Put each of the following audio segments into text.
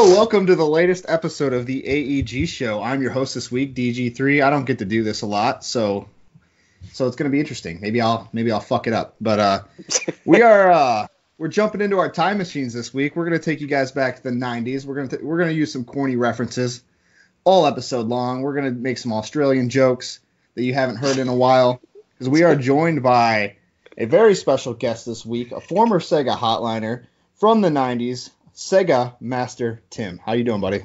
Yo, welcome to the latest episode of the AEG show. I'm your host this week, DG3. I don't get to do this a lot, so it's going to be interesting. Maybe I'll fuck it up. But we're jumping into our time machines this week. We're going to take you guys back to the 90s. We're going to use some corny references all episode long. We're going to make some Australian jokes that you haven't heard in a while, because we are joined by a very special guest this week, a former Sega hotliner from the 90s, Sega Master Tim. How you doing, buddy?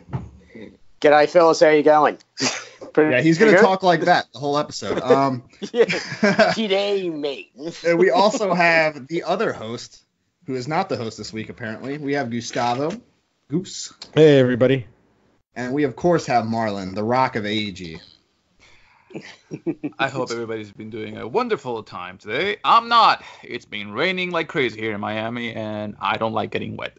G'day, fellas. How you going? Yeah, he's going to talk like that the whole episode. Yeah. G'day, mate. And we also have the other host, who is not the host this week, apparently. We have Gustavo. Goose. Hey, everybody. And we, of course, have Marlon, the Rock of AEG. I hope everybody's been doing a wonderful time today. I'm not. It's been raining like crazy here in Miami, and I don't like getting wet.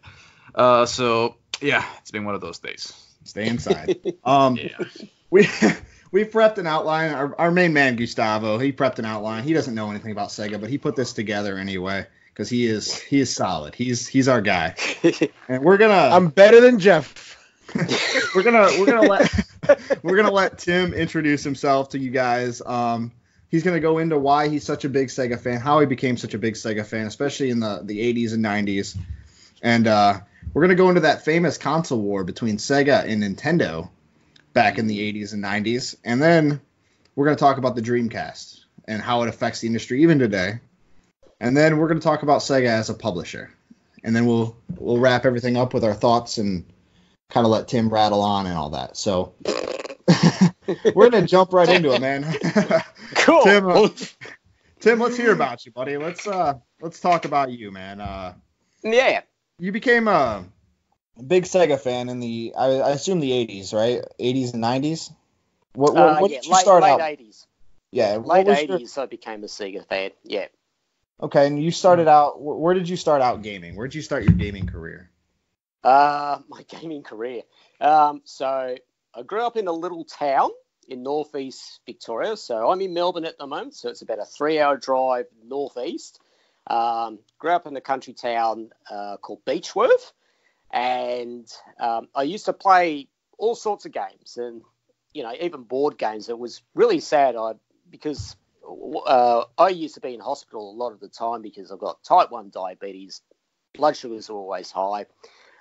So, yeah, it's been one of those days. Stay inside. Yeah. We prepped an outline. Our main man, Gustavo, he prepped an outline. He doesn't know anything about Sega, but he put this together anyway, because he is solid. He's our guy. And I'm better than Jeff. we're gonna let Tim introduce himself to you guys. He's gonna go into why he's such a big Sega fan, how he became such a big Sega fan, especially in the 80s and 90s. And we're going to go into that famous console war between Sega and Nintendo back in the 80s and 90s. And then we're going to talk about the Dreamcast and how it affects the industry even today. And then we're going to talk about Sega as a publisher. And then we'll wrap everything up with our thoughts and kind of let Tim rattle on and all that. So we're going to jump right into it, man. Cool. Tim, let's hear about you, buddy. Let's talk about you, man. Yeah. You became a big Sega fan in I assume the 80s, right? 80s and 90s? What did you start out? Late 80s. Yeah, late 80s I became a Sega fan, yeah. Okay, and you started out, where did you start out gaming? Where did you start your gaming career? My gaming career. So I grew up in a little town in northeast Victoria. So I'm in Melbourne at the moment, so it's about a 3-hour drive northeast. Grew up in a country town called Beechworth, and I used to play all sorts of games, and even board games. It was really sad because I used to be in hospital a lot of the time because I've got type 1 diabetes. Blood sugars are always high,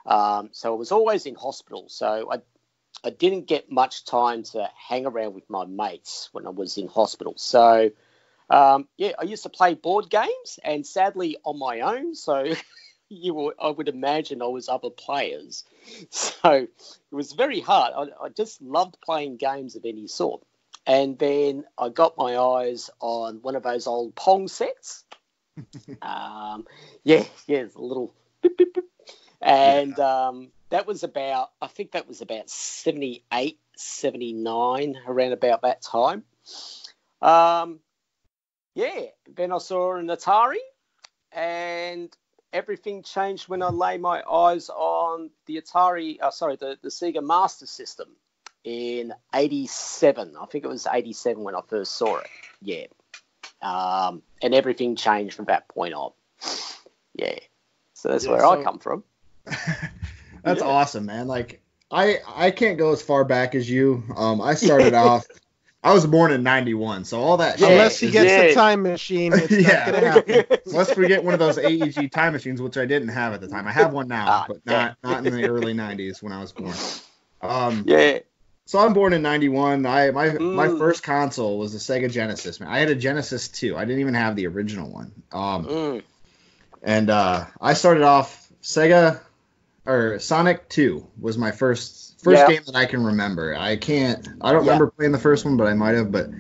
so I was always in hospital. So I didn't get much time to hang around with my mates when I was in hospital. So I used to play board games, and sadly on my own. So I would imagine I was other players. So it was very hard. I just loved playing games of any sort. And then I got my eyes on one of those old Pong sets. It's a little boop, boop, boop. And that was about 78, 79, around about that time. Then I saw an Atari, and everything changed when I laid my eyes on the the Sega Master System in 87. I think it was 87 when I first saw it. Yeah. And everything changed from that point on. Yeah. So that's where I come from. That's awesome, man. Like, I can't go as far back as you. I started off. I was born in 91, so all that shit. Unless he gets the time machine, it's not going to happen. Unless we get one of those AEG time machines, which I didn't have at the time. I have one now, but not in the early 90s when I was born. So I'm born in 91. My first console was the Sega Genesis, man. I had a Genesis 2. I didn't even have the original one. And I started off Sonic 2 was my first game that I can remember. I don't remember playing the first one, but I might have. But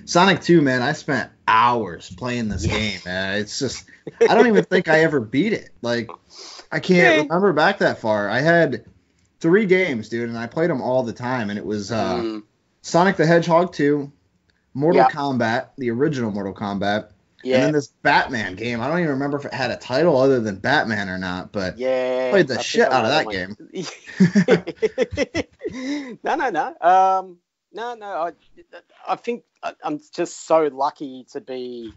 Sonic 2, man, I spent hours playing this game, man. It's just, I don't even think I ever beat it. Like, I can't remember back that far. I had 3 games, dude, and I played them all the time. And it was Sonic the Hedgehog 2, Mortal Kombat, the original Mortal Kombat, and then this Batman game. I don't even remember if it had a title other than Batman or not, but I played the shit out of that game. No. I think I'm just so lucky to be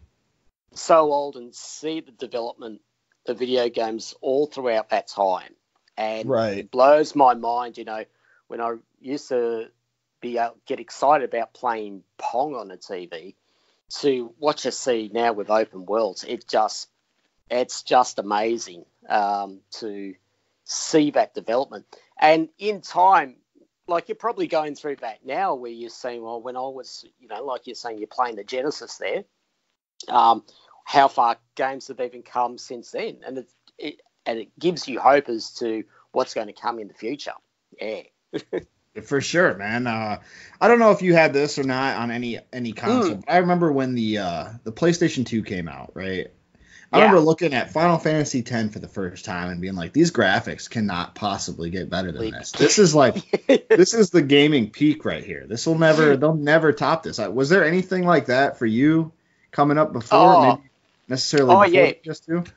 so old and see the development of video games all throughout that time. And Right. it blows my mind, when I used to get excited about playing Pong on the TV, to what you see now with open worlds, it's just amazing to see that development. And in time, like you're probably going through that now, where you're saying, well, when I was, like you're saying, you're playing the Genesis there, how far games have even come since then, and it gives you hope as to what's going to come in the future. Yeah. For sure, man. I don't know if you had this or not on any console, but I remember when the PlayStation 2 came out, right? I remember looking at Final Fantasy X for the first time and being like, these graphics cannot possibly get better than this. This is this is the gaming peak right here. They'll never top this. Was there anything like that for you coming up before? Maybe necessarily before PS2?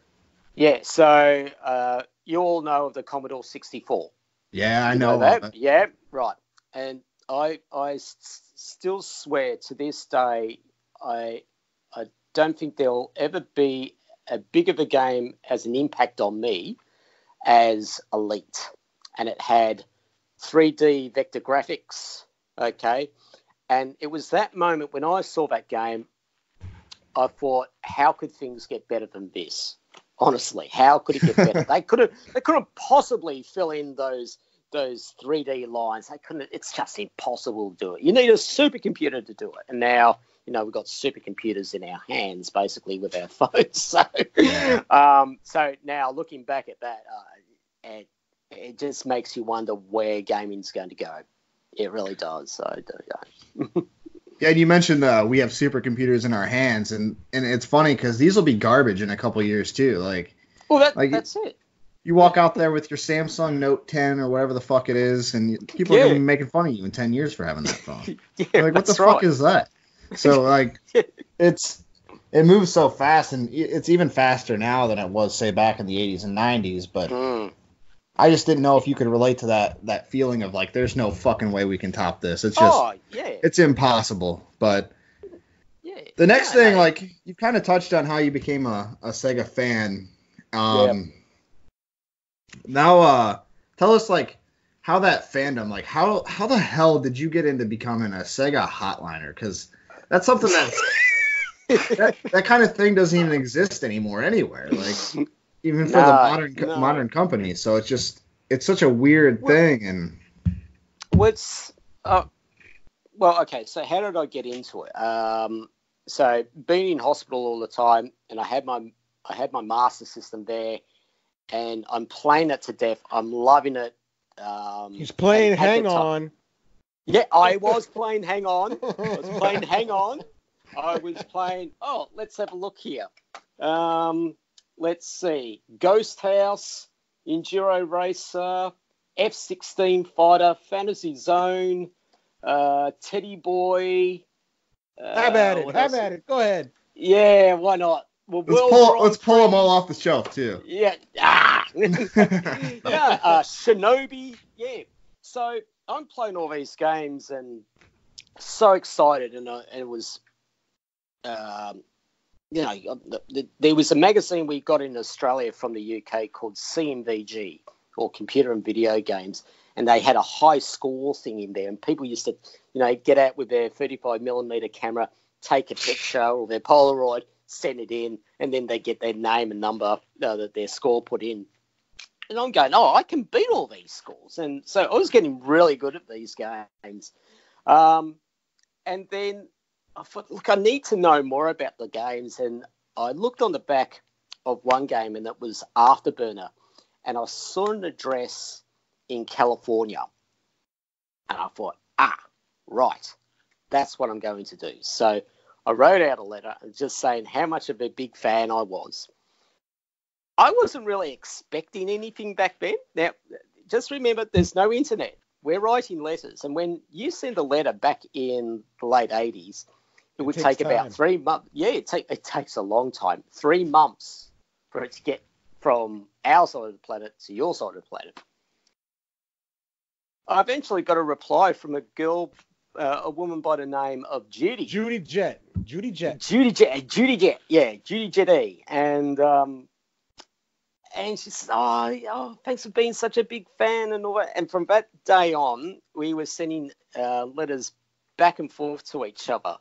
Yeah, so you all know of the Commodore 64. Yeah, I know that. Yeah, right. And I still swear to this day, I don't think there'll ever be a big of a game as an impact on me as Elite. And it had 3D vector graphics, okay? And it was that moment when I saw that game, I thought, how could things get better than this? Honestly, how could it get better? They couldn't possibly fill in those 3D lines. They couldn't. It's just impossible to do it. You need a supercomputer to do it. And now, we've got supercomputers in our hands, basically, with our phones. So, so now looking back at that, it just makes you wonder where gaming's going to go. It really does. So, Yeah, and you mentioned we have supercomputers in our hands, and it's funny because these will be garbage in a couple years too. That's it. You walk out there with your Samsung Note 10 or whatever the fuck it is, and people are going to be making fun of you in 10 years for having that phone. What the fuck is that? So it moves so fast, and it's even faster now than it was, say, back in the 80s and 90s. But I just didn't know if you could relate to that feeling of there's no fucking way we can top this. It's just it's impossible. But the next thing, you kind of touched on how you became a Sega fan. Now, tell us how that fandom, how the hell did you get into becoming a Sega hotliner? Because that's something that kind of thing doesn't even exist anymore anywhere. Even for the modern companies. So it's such a weird thing. And okay. So how did I get into it? So being in hospital all the time, and I had my Master System there, and I'm playing it to death. I'm loving it. He's playing Hang On. Yeah, I was playing Hang On. I was playing. Oh, let's have a look here. Let's see. Ghost House, Enduro Racer, F-16 Fighter, Fantasy Zone, Teddy Boy. Have at it. Go ahead. Yeah, why not? Well, let's pull them all off the shelf too. Yeah. Shinobi. Yeah. So I'm playing all these games and so excited, and it was, there was a magazine we got in Australia from the UK called CMVG, or Computer and Video Games, and they had a high score thing in there, and people used to, get out with their 35mm camera, take a picture or their Polaroid, send it in, and then they get their name and number, their score put in. And I'm going, I can beat all these scores. And so I was getting really good at these games. And then I thought, look, I need to know more about the games. And I looked on the back of one game, and it was Afterburner. And I saw an address in California. And I thought, right, that's what I'm going to do. So I wrote out a letter just saying how much of a big fan I was. I wasn't really expecting anything back then. Now, just remember, there's no internet. We're writing letters. And when you send a letter back in the late 80s, it would take about 3 months. Yeah, it takes a long time. 3 months for it to get from our side of the planet to your side of the planet. I eventually got a reply from a girl, a woman by the name of Judy. Judy Jet. Yeah, Judy Jet E. And she said, thanks for being such a big fan and all that. And from that day on, we were sending letters back and forth to each other.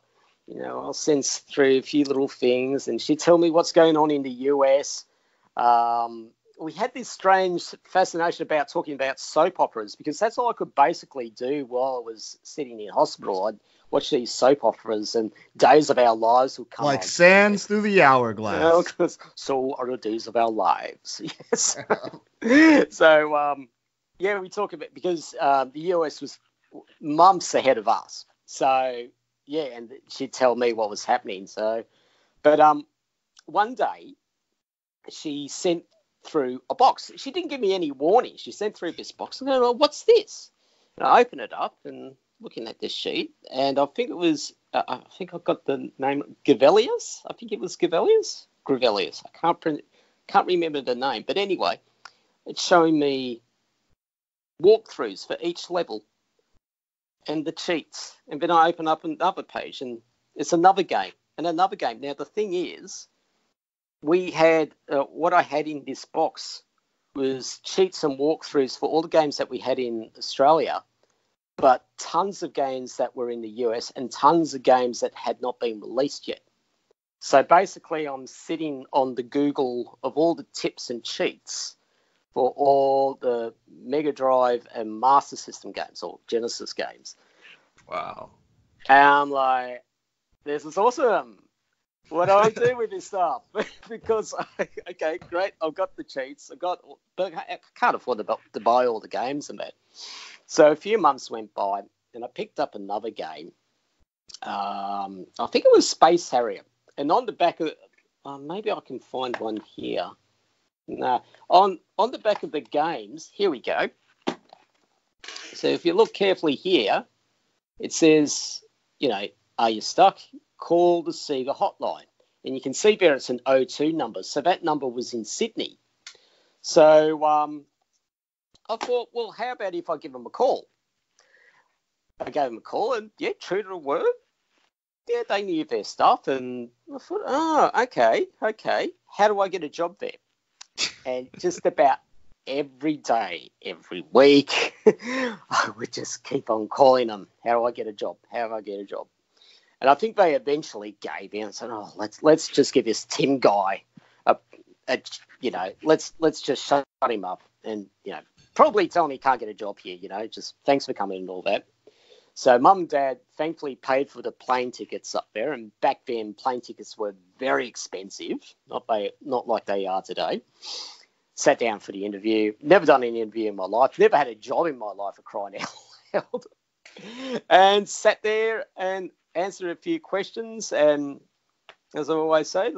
You know, I'll send through a few little things, and she'd tell me what's going on in the US. We had this strange fascination about talking about soap operas because that's all I could basically do while I was sitting in hospital. I'd watch these soap operas, and Days of Our Lives would come like on. sands through the hourglass. So are the days of our lives. Yes. So, we talk about, because the US was months ahead of us. So, yeah, and she'd tell me what was happening. So, but one day she sent through a box. She didn't give me any warning. She sent through this box. And I go, well, what's this? And I open it up and looking at this sheet, and I think it was, I think I got the name, Gavelius. I think it was Gavelius. I can't remember the name. But anyway, it's showing me walkthroughs for each level and the cheats. And then I open up another page, and it's another game and another game. Now, the thing is, we had, what I had in this box was cheats and walkthroughs for all the games that we had in Australia, but tons of games that were in the US and tons of games that had not been released yet. So basically, I'm sitting on the Google of all the tips and cheats for all the Mega Drive and Master System games, or Genesis games. Wow. And I'm like, this is awesome. What do I do with this stuff? Because, okay, great, I've got the cheats, but I can't afford to buy all the games and that. So a few months went by, and I picked up another game. I think it was Space Harrier. And on the back of, maybe I can find one here. No, on the back of the games, here we go. So if you look carefully here, it says, you know, are you stuck? Call the Sega hotline. And you can see there it's an 02 number. So that number was in Sydney. So I thought, well, how about if I give them a call? I gave them a call, and yeah, true to the word, yeah, they knew their stuff. And I thought, okay. How do I get a job there? And just about every day, every week, I would just keep on calling them. How do I get a job? And I think they eventually gave in and said, let's just give this Tim guy let's just shut him up and, probably tell him he can't get a job here, just thanks for coming and all that. So Mum and Dad thankfully paid for the plane tickets up there, and back then plane tickets were very expensive, not like they are today. Sat down for the interview, never done an interview in my life, never had a job in my life, for crying out loud, and sat there and answered a few questions. And as I always say,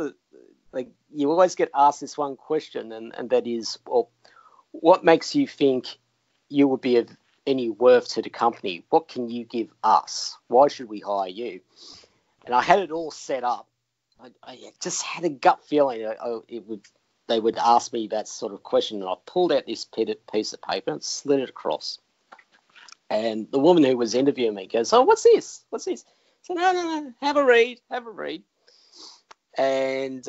you always get asked this one question, and that is, well, what makes you think you would be of any worth to the company? What can you give us? Why should we hire you? And I had it all set up. I just had a gut feeling they would ask me that sort of question. And I pulled out this piece of paper and slid it across. And the woman who was interviewing me goes, "Oh, what's this? What's this?" I said, "No, have a read. And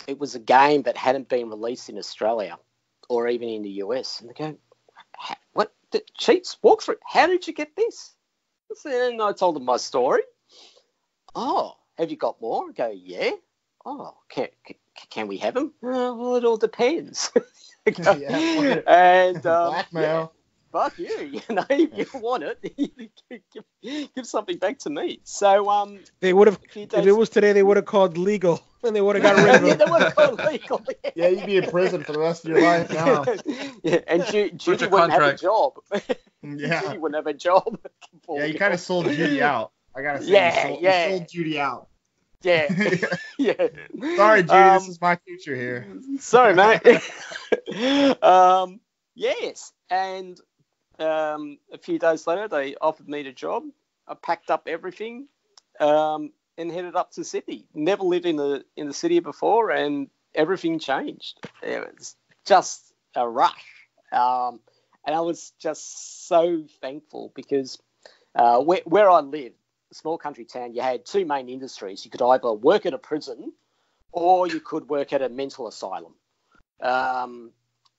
it was a game that hadn't been released in Australia or even in the US. And they go, "What? The cheats? Walkthrough? How did you get this?" And I told them my story. "Oh, have you got more?" I go, "Yeah." "Oh, can we have them?" "Well, it all depends." And blackmail. Fuck you, if you want it, give something back to me. So they would have, if it was today, they would have called legal, and they would have got rid of him. Yeah, they would have called legal. Yeah, you'd be in prison for the rest of your life now. Yeah, and Judy wouldn't have a job. Yeah. Judy wouldn't have a job. Yeah, you kind of sold Judy out. I gotta say, you sold Judy out. Yeah. Yeah. Sorry, Judy, this is my future here. Sorry, mate. Yes, and a few days later, they offered me the job. I packed up everything and headed up to Sydney. Never lived in the city before, and everything changed. It was just a rush, and I was just so thankful because where I lived, a small country town, you had two main industries. You could either work at a prison or you could work at a mental asylum.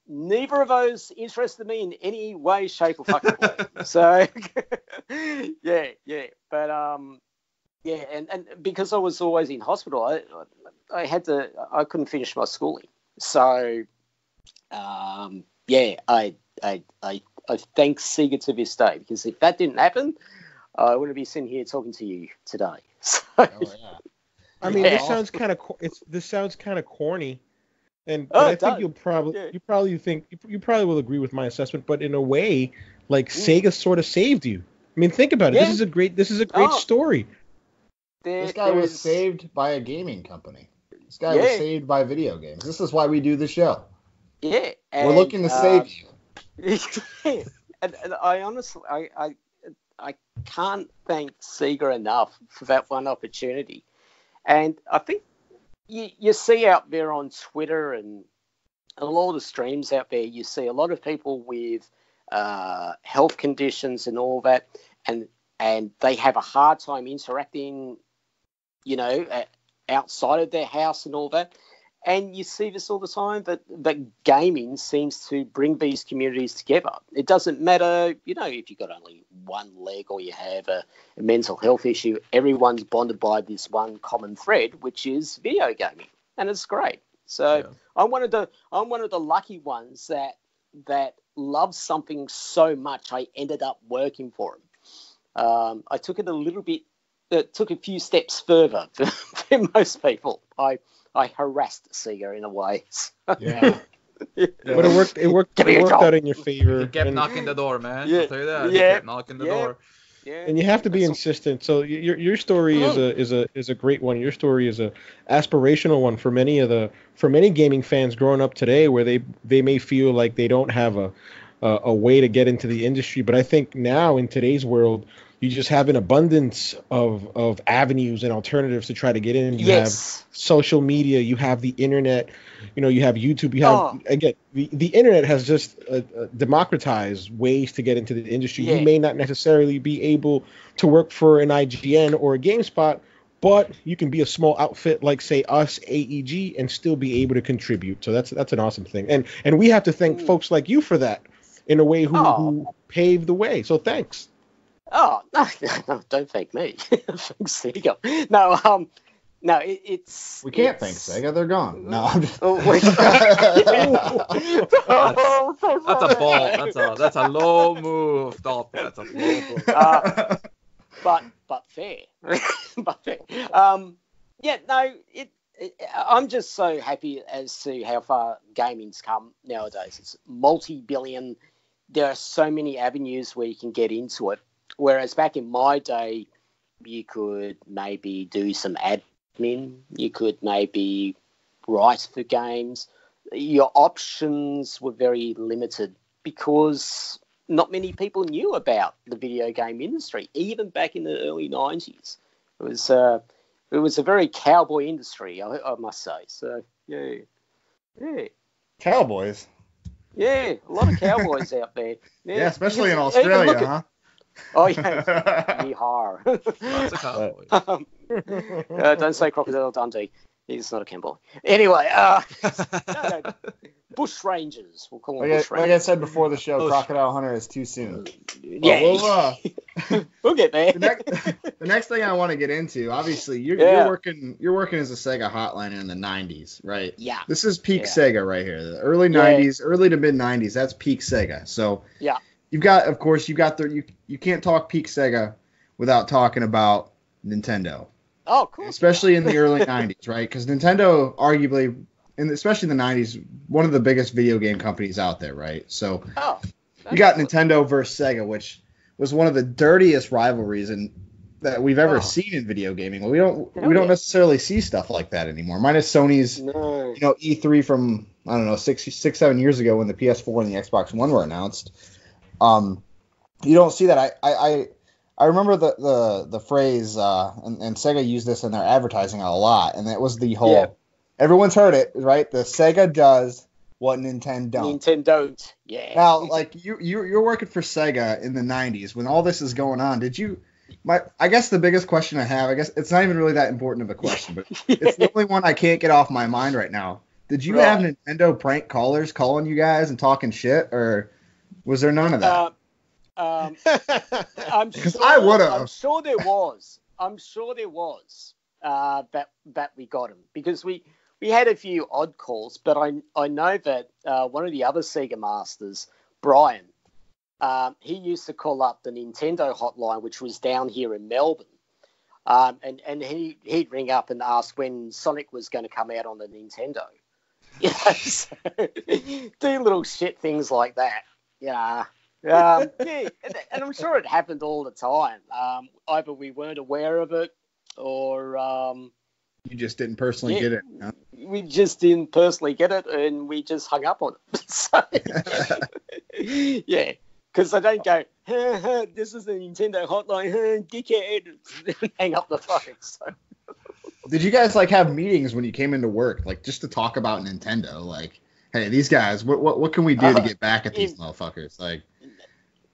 Neither of those interested me in any way, shape, or fucking way. So, yeah. But, and because I was always in hospital, I couldn't finish my schooling. So, I thank Sega to this day, because if that didn't happen, I wouldn't be sitting here talking to you today. So, I mean, this sounds kind of corny. But I think you probably will agree with my assessment. But in a way, like Sega sort of saved you. I mean, think about it. Yeah. This is a great story. This guy was saved by a gaming company. This guy was saved by video games. This is why we do the show. Yeah, we're looking to save you. And I honestly, I can't thank Sega enough for that one opportunity. And I think you see out there on Twitter and a lot of the streams out there, you see a lot of people with health conditions and all that, and they have a hard time interacting, outside of their house and all that. And you see this all the time, that gaming seems to bring these communities together. It doesnn't matter, if you've got only one leg or you have a mental health issue, everyone's bonded by this one common thread, which is video gaming. And it's great. So I'm one of the lucky ones that loves something so much I ended up working for them. I took it took a few steps further than most people. I harassed Sega in a way. Yeah. But it worked out in your favor. You kept knocking the door, man. Yeah. I'll tell you that. Yeah. You kept knocking the door. Yeah. And you have to be insistent. So your story is a great one. Your story is a aspirational one for many gaming fans growing up today, where they may feel like they don't have a way to get into the industry. But I think now in today's world, you just have an abundance of avenues and alternatives to try to get in. You have social media, you have the internet, you have YouTube, you have, again, the internet has just democratized ways to get into the industry. You may not necessarily be able to work for an IGN or a GameSpot, but you can be a small outfit like, say, us, AEG, and still be able to contribute. So that's an awesome thing. And we have to thank folks like you for that, in a way, who paved the way. So thanks. Oh, no, don't thank me. Thanks, Sega. No, it's... We can't thank Sega. They're gone. No, I'm just... That's a ball. That's a low move. Stop. That's a low move. But fair. But fair. I'm just so happy as to how far gaming's come nowadays. It's multi-billion. There are so many avenues where you can get into it. Whereas back in my day, you could maybe do some admin, you could maybe write for games. Your options were very limited because not many people knew about the video game industry, even back in the early 90s. It was a very cowboy industry, I must say. So, yeah. Cowboys? Yeah, a lot of cowboys out there. Yeah, especially in Australia, huh? Oh, yeah. Yeehaw. Lots of cowboys. Don't say Crocodile Dundee. He's not a cowboy. Anyway, no. Bush Rangers. We'll call them Bush Rangers. Like I said before the show, Crocodile Hunter is too soon. Yeah. We'll get there. The next thing I want to get into, obviously, you're working as a Sega hotliner in the 90s, right? Yeah. This is peak Sega right here. The early 90s, early to mid 90s, that's peak Sega. So yeah. You can't talk peak Sega without talking about Nintendo. Oh, of course. Especially in the early 90s, right? Because Nintendo, arguably, and especially in the 90s, one of the biggest video game companies out there, right? So you got Nintendo versus Sega, which was one of the dirtiest rivalries that we've ever seen in video gaming. We don't necessarily see stuff like that anymore. Minus Sony's E3 from, I don't know, 7 years ago when the PS4 and the Xbox One were announced. You don't see that. I remember the phrase, and Sega used this in their advertising a lot, and it was the whole, everyone's heard it, right? The Sega does what Nintendo don't. Nintendo, yeah. Now, like, you're working for Sega in the 90s when all this is going on. I guess the biggest question I have, I guess it's not even really that important of a question, but it's the only one I can't get off my mind right now. Did you Right. have Nintendo prank callers calling you guys and talking shit, or was there none of that? I'm 'Cause sure, I would've. I'm sure there was. I'm sure there was that we got him because we had a few odd calls, but I know that one of the other Sega Masters, Brian, he used to call up the Nintendo hotline, which was down here in Melbourne, and he'd ring up and ask when Sonic was going to come out on the Nintendo. Yeah, so, do little shit things like that. Yeah. Yeah, and I'm sure it happened all the time. Either we weren't aware of it, or You just didn't personally get it. Huh? we just didn't personally get it, and we just hung up on it. So, yeah, because I don't go, this is the Nintendo hotline, dickhead, hang up the phone. So. Did you guys like have meetings when you came into work, like just to talk about Nintendo? Like, hey, these guys, what can we do to get back at these motherfuckers? Like,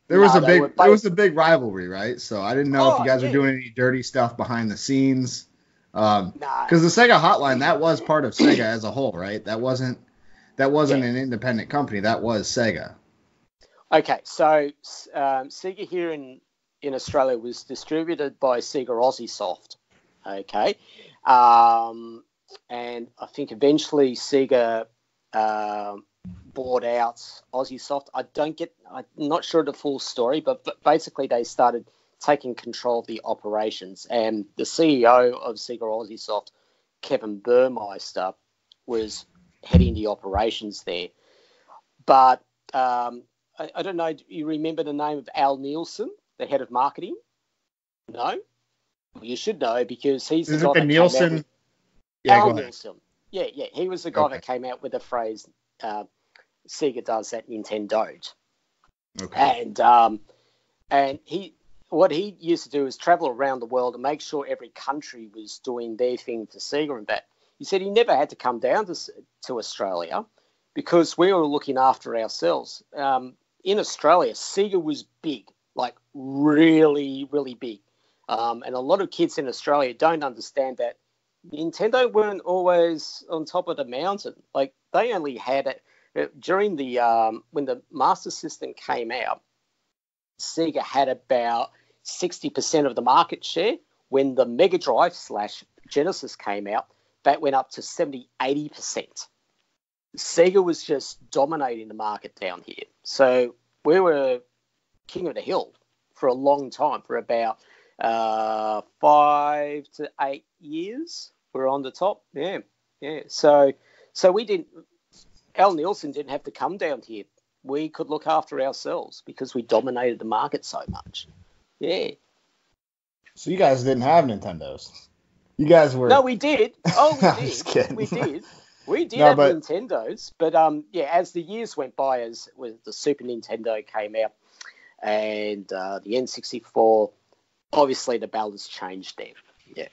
there was a big rivalry, right? So I didn't know if you guys were doing any dirty stuff behind the scenes. Because the Sega Hotline, that was part of Sega as a whole, right? That wasn't an independent company. That was Sega. Okay, so Sega here in Australia was distributed by Sega Aussie Soft. Okay, and I think eventually Sega bought out Aussie Soft. I'm not sure the full story, but basically they started taking control of the operations, and the CEO of Sega Aussie Soft, Kevin Burmeister, was heading the operations there. But I don't know, do you remember the name of Al Nielsen, the head of marketing? No? Well, you should know, because he's the guy that Nielsen? came out with... Yeah, Al go ahead. Nielsen. Yeah, he was the guy that came out with the phrase, Sega does that, Nintendo don't. Okay. And what he used to do is travel around the world and make sure every country was doing their thing for Sega and that. He said he never had to come down to Australia because we were looking after ourselves. In Australia, Sega was big, like really, really big. And a lot of kids in Australia don't understand that Nintendo weren't always on top of the mountain. Like, they only had it during when the Master System came out. Sega had about 60% of the market share. When the Mega Drive / Genesis came out, that went up to 70-80%. Sega was just dominating the market down here. So we were king of the hill for a long time, for about 5 to 8 years. We're on the top. Yeah. So we didn't. Al Nielsen didn't have to come down here. We could look after ourselves because we dominated the market so much. Yeah. So you guys didn't have Nintendos. You guys were... No, we did. Oh, we I'm did. just kidding. We did. We did have Nintendos, but as the years went by, as the Super Nintendo came out and the N64, obviously the balance changed there. Yeah.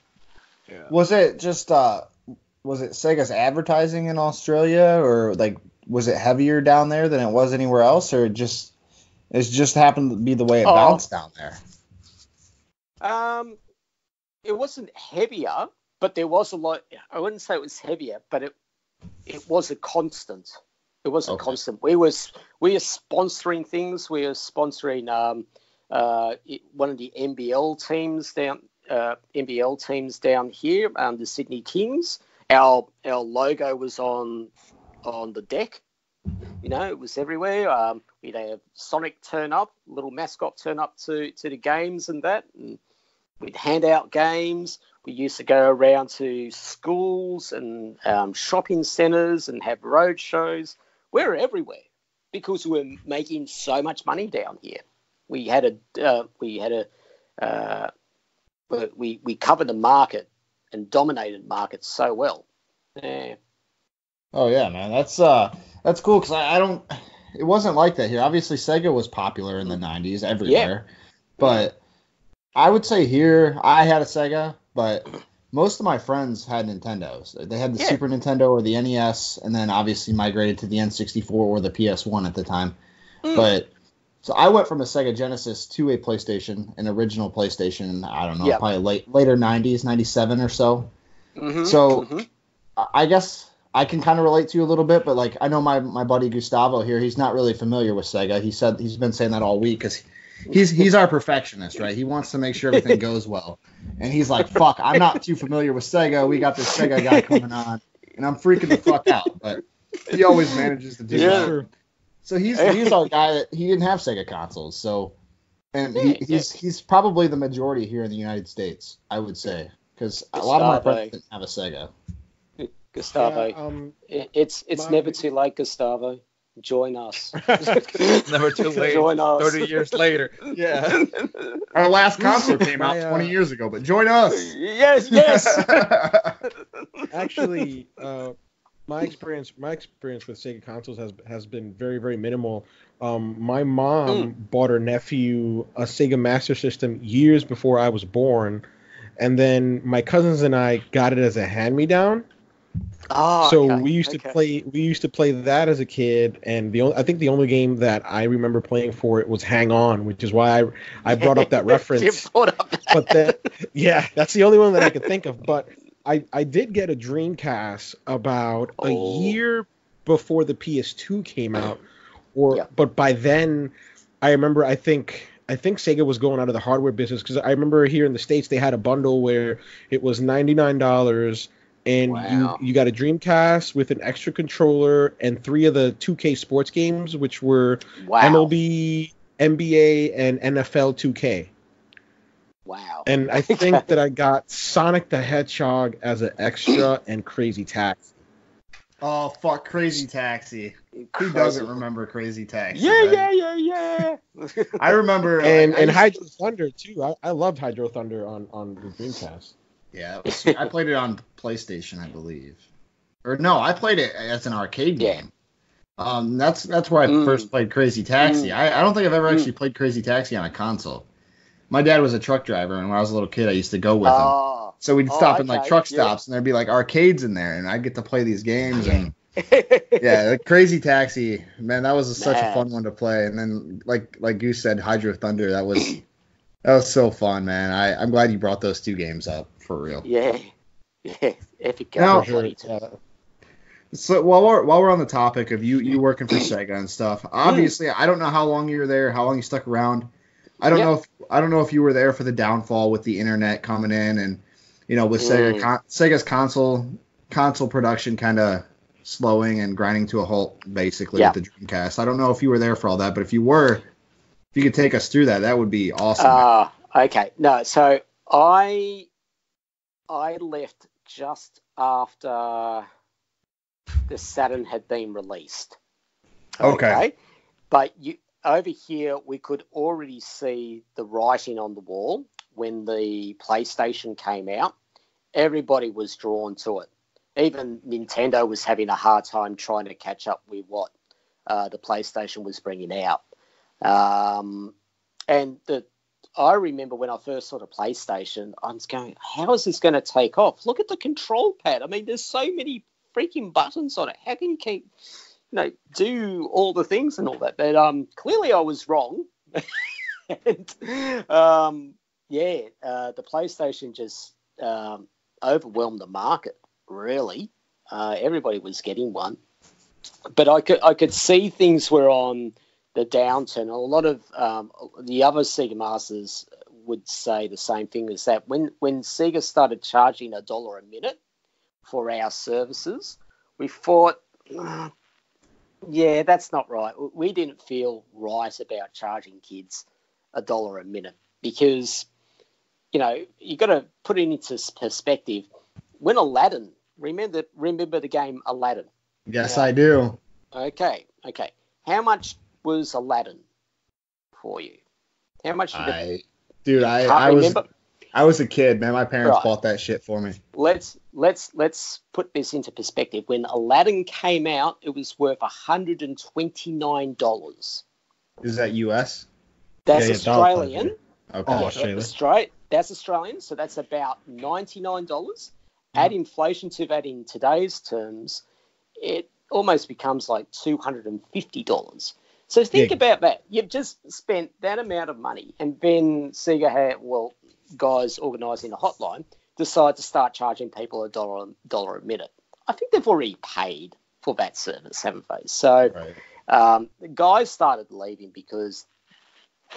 Was it just was it Sega's advertising in Australia, or like was it heavier down there than it was anywhere else, or it just happened to be the way it bounced down there? It wasn't heavier, but there was a lot. I wouldn't say it was heavier, but it was a constant. It was a constant. We were sponsoring things. We were sponsoring one of the NBL teams down here, the Sydney Kings. Our logo was on the deck. You know, it was everywhere. We'd have Sonic turn up, little mascot turn up to the games and that. And we'd hand out games. We used to go around to schools and shopping centres and have road shows. We were everywhere because we were making so much money down here. We covered the market and dominated markets so well. Yeah. Oh yeah, man, that's cool because I don't. It wasn't like that here. Obviously, Sega was popular in the '90s everywhere, but I would say here I had a Sega, but most of my friends had Nintendos. They had the Super Nintendo or the NES, and then obviously migrated to the N64 or the PS1 at the time. But so I went from a Sega Genesis to a PlayStation, an original PlayStation. I don't know, probably later '90s, '97 or so. So I guess I can kind of relate to you a little bit, but like I know my buddy Gustavo here, he's not really familiar with Sega. He's been saying that all week because he's our perfectionist, right? He wants to make sure everything goes well, and he's like, "Fuck, I'm not too familiar with Sega. We got this Sega guy coming on, and I'm freaking the fuck out." But he always manages to do that. So he's our guy that he didn't have Sega consoles, so and he's probably the majority here in the United States, I would say, because a lot of my friends didn't have a Sega. Gustavo, it's never too late, Gustavo. Join us. Never too late. Join us. 30 years later. Yeah. Our last console came out 20 years ago, but join us. Yes. Actually, my experience with Sega consoles has been very, very minimal. My mom bought her nephew a Sega Master System years before I was born, and then my cousins and I got it as a hand-me-down. We used to play that as a kid, and I think the only game that I remember playing for it was Hang On, which is why I brought up that reference. But that's the only one that I could think of. But I did get a Dreamcast about a year before the PS2 came out, but by then I remember I think Sega was going out of the hardware business, because I remember here in the States they had a bundle where it was $99. And you got a Dreamcast with an extra controller and 3 of the 2K sports games, which were MLB, NBA, and NFL 2K. Wow. And I think that I got Sonic the Hedgehog as an extra and Crazy Taxi. Oh, fuck, Crazy Taxi. Who doesn't remember Crazy Taxi? Yeah. I remember. And Hydro Thunder, too. I loved Hydro Thunder on the Dreamcast. Yeah, I played it on PlayStation, I believe. Or no, I played it as an arcade game. That's where I first played Crazy Taxi. I don't think I've ever actually played Crazy Taxi on a console. My dad was a truck driver, and when I was a little kid, I used to go with him. So we'd stop in like truck stops, and there'd be like arcades in there, and I'd get to play these games. And Crazy Taxi, man, that was such a fun one to play. And then like Goose said, Hydro Thunder, that was so fun, man. I'm glad you brought those 2 games up. For real. Yeah. Epic. So while we're on the topic of you working for Sega and stuff, obviously I don't know how long you were there, how long you stuck around. I don't know if you were there for the downfall with the internet coming in, and with Sega's console production kind of slowing and grinding to a halt basically with the Dreamcast. I don't know if you were there for all that, but if you could take us through that would be awesome. Okay. No, so I left just after the Saturn had been released. Okay. But over here, we could already see the writing on the wall when the PlayStation came out. Everybody was drawn to it. Even Nintendo was having a hard time trying to catch up with what the PlayStation was bringing out. I remember when I first saw the PlayStation, I was going, how is this going to take off? Look at the control pad. I mean, there's so many freaking buttons on it. How can you keep, do all the things and all that? But clearly I was wrong. And, the PlayStation just overwhelmed the market, really. Everybody was getting one. But I could see things were on the downturn. A lot of the other Sega Masters would say the same thing, as that when Sega started charging $1 a minute for our services, we thought, that's not right. We didn't feel right about charging kids $1 a minute, because you got to put it into perspective. When Aladdin, remember the game Aladdin? Yes, I do. Okay. How much was Aladdin for you? How much? I was a kid, man. My parents bought that shit for me. Let's put this into perspective. When Aladdin came out, it was worth $129. Is that US? That's Australian. Okay. Australia. That's Australian, so that's about $99. Add inflation to that in today's terms, it almost becomes like $250. So think about that. You've just spent that amount of money, and then Sega had, guys organising a hotline, decide to start charging people $1 a minute. I think they've already paid for that service, haven't they? So the guys started leaving because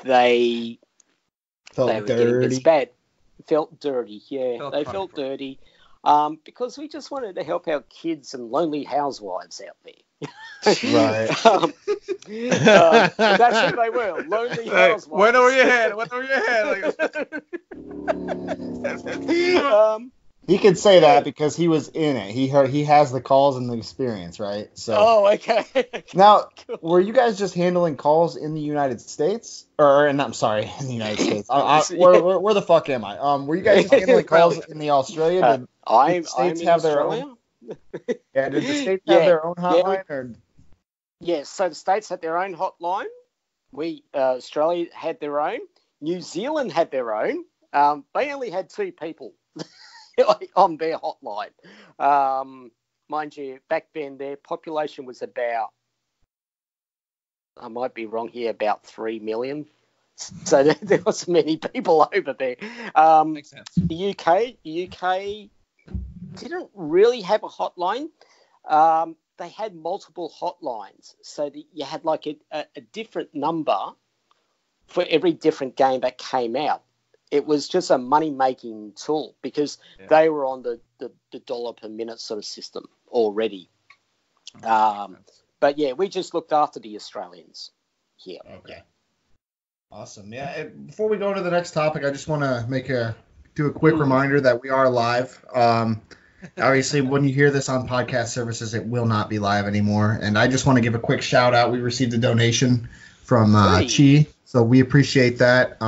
they were getting it's bad. Felt dirty, yeah. They felt dirty because we just wanted to help our kids and lonely housewives out there. Right. That's who they were, lonely housewives. Went over your head. He can say that because he was in it. He has the calls and the experience, right? So. Oh, okay. Now, were you guys just handling calls in the United States? I'm sorry, in the United States. Where the fuck am I? Were you guys just handling calls in the Australia? Did the states have their own? Yeah, did the states have their own hotline? Or? Yes, so the states had their own hotline. Australia had their own. New Zealand had their own. They only had 2 people on their hotline. Mind you, back then their population was about, I might be wrong here, about 3 million. So there was many people over there. Makes sense. The UK didn't really have a hotline. They had multiple hotlines, so that you had like a different number for every different game that came out. It was just a money-making tool because they were on the dollar per minute sort of system already. But yeah, we just looked after the Australians here. Okay. Awesome. Yeah. Before we go to the next topic, I just want to do a quick reminder that we are live. Obviously, when you hear this on podcast services, it will not be live anymore. And I just want to give a quick shout out. We received a donation from Chi, so we appreciate that.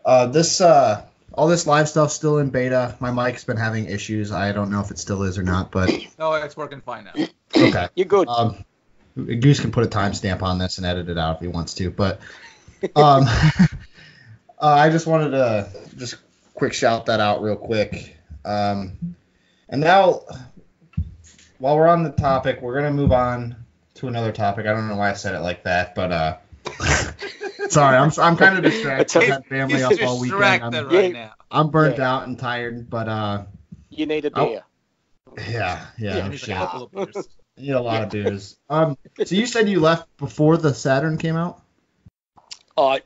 All this live stuff still in beta. My mic's been having issues. I don't know if it still is or not, but no, it's working fine now. Okay, you're good. Goose can put a timestamp on this and edit it out if he wants to, but I just wanted to just quick shout that out real quick. And now, while we're on the topic, we're gonna move on to another topic. I don't know why I said it like that, but sorry, I'm kind of distracted. I had family up all weekend. I'm burnt out and tired, but you need a beer. Yeah. You need a lot of beers. So you said you left before the Saturn came out?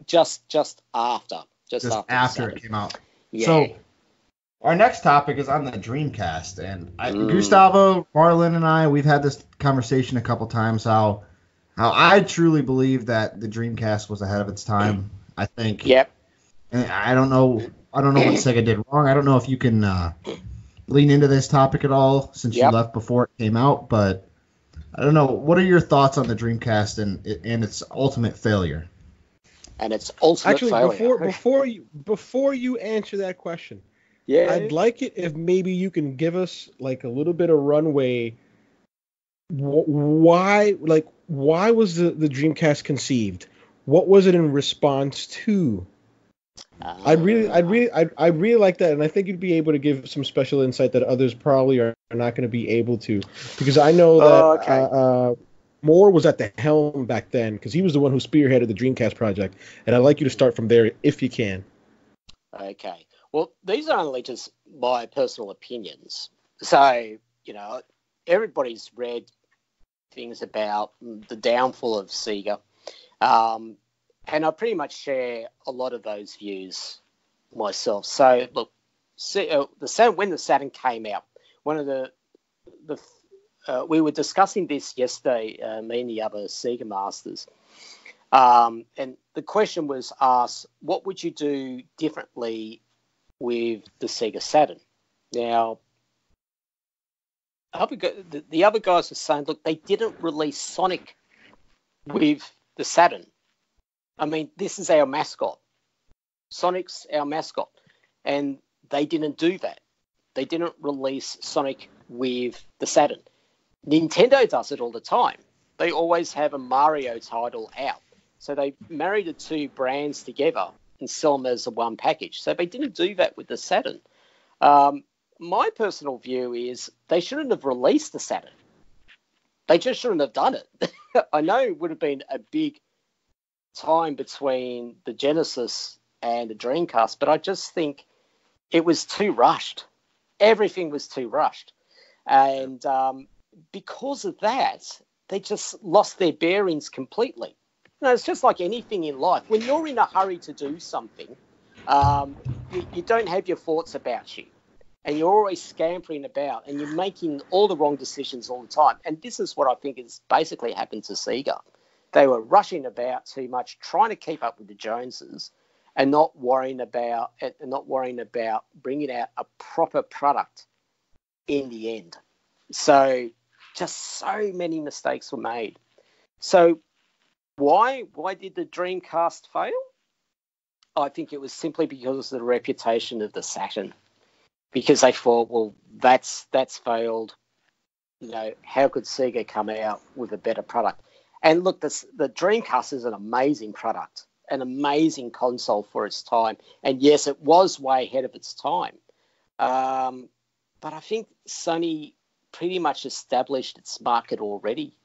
Just after. Just after it came out. Yeah. So our next topic is on the Dreamcast, and Gustavo, Marlon, and I, we've had this conversation a couple times. How I truly believe that the Dreamcast was ahead of its time. I think. Yep. And I don't know what Sega did wrong. I don't know if you can lean into this topic at all since you left before it came out, but I don't know. What are your thoughts on the Dreamcast and its ultimate failure? And its ultimate failure. Before you answer that question, I'd like it if maybe you can give us like a little bit of runway. Why was the Dreamcast conceived? What was it in response to? I'd really like that, and I think you'd be able to give some special insight that others probably are not going to be able to, because I know that Moore was at the helm back then, because he was the one who spearheaded the Dreamcast project, and I'd like you to start from there if you can. Okay. Well, these are only just my personal opinions. So, everybody's read things about the downfall of Sega. And I pretty much share a lot of those views myself. So, look, when the Saturn came out, one of we were discussing this yesterday, me and the other Sega Masters, and the question was asked, what would you do differently with the Sega Saturn? Now, the other guys were saying, look, they didn't release Sonic with the Saturn. I mean, this is our mascot. Sonic's our mascot. And they didn't do that. They didn't release Sonic with the Saturn. Nintendo does it all the time. They always have a Mario title out. So they marry the two brands together and sell them as a one package. So they didn't do that with the Saturn. My personal view is they shouldn't have released the Saturn. They just shouldn't have done it. I know it would have been a big time between the Genesis and the Dreamcast, but I just think it was too rushed. Everything was too rushed. And because of that, they just lost their bearings completely. It's just like anything in life. When you're in a hurry to do something, you don't have your thoughts about you. And you're always scampering about, and you're making all the wrong decisions all the time. And this is what I think has basically happened to Sega. They were rushing about too much, trying to keep up with the Joneses, and not worrying about bringing out a proper product in the end. So just so many mistakes were made. So why did the Dreamcast fail? I think it was simply because of the reputation of the Saturn. Because they thought, well, that's failed. How could Sega come out with a better product? And look, the Dreamcast is an amazing product, an amazing console for its time. And yes, it was way ahead of its time. But I think Sony pretty much established its market already.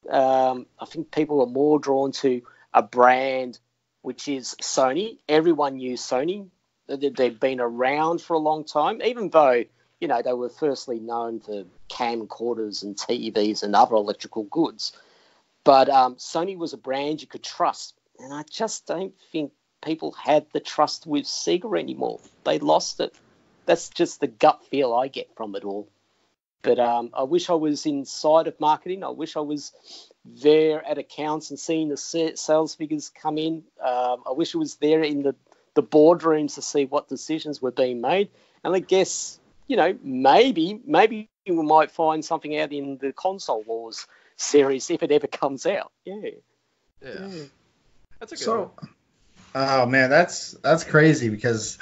I think people are more drawn to a brand which is Sony. Everyone knew Sony. They've been around for a long time, even though, they were firstly known for camcorders and TVs and other electrical goods. But Sony was a brand you could trust. And I just don't think people had the trust with Sega anymore. They lost it. That's just the gut feel I get from it all. But I wish I was inside of marketing. I wish I was there at accounts and seeing the sales figures come in. I wish I was there in the boardrooms to see what decisions were being made. And I guess, maybe we might find something out in the Console Wars series if it ever comes out. Yeah. That's a good one. Oh man, that's crazy because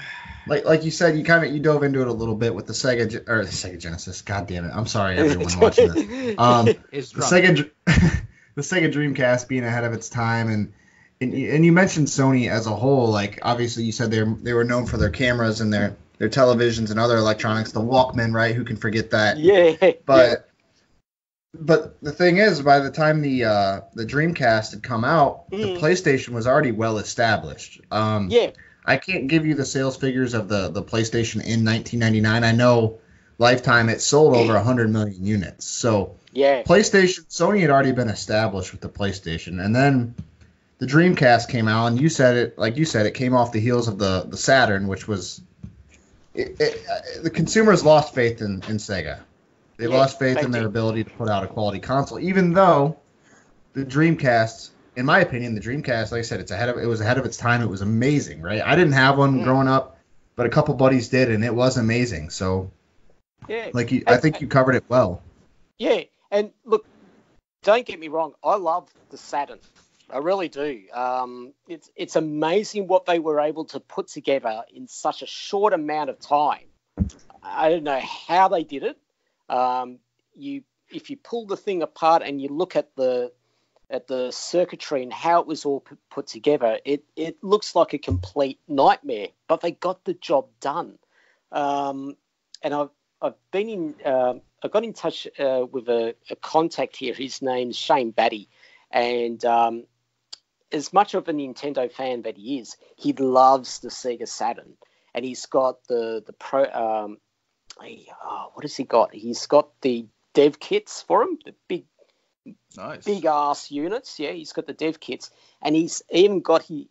like you said, you dove into it a little bit with the Sega Genesis. God damn it. I'm sorry everyone watching this. The Sega Dreamcast being ahead of its time, and you mentioned Sony as a whole. Like obviously you said they were known for their cameras and their televisions and other electronics, the Walkman, right? Who can forget that? Yeah. But the thing is, by the time the Dreamcast had come out, the PlayStation was already well established. I can't give you the sales figures of the PlayStation in 1999. I know lifetime it sold over 100 million units. So Sony had already been established with the PlayStation, and then the Dreamcast came out, and it came off the heels of the Saturn, which was the consumers lost faith in Sega. They lost faith in their ability to put out a quality console, even though the Dreamcast, in my opinion, like I said, it was ahead of its time. It was amazing, right? I didn't have one growing up, but a couple buddies did, and it was amazing. So, I think you covered it well. Yeah, and look, don't get me wrong, I love the Saturn. I really do. It's amazing what they were able to put together in such a short amount of time. I don't know how they did it. If you pull the thing apart and you look at the circuitry and how it was all put together, it looks like a complete nightmare. But they got the job done. And I've been in. I got in touch with a contact here. His name's Shane Batty, and as much of a Nintendo fan that he is, he loves the Sega Saturn, and he's got the Pro. What has he got? He's got the dev kits for him, the big ass units. Yeah, he's got the dev kits, and he's even got he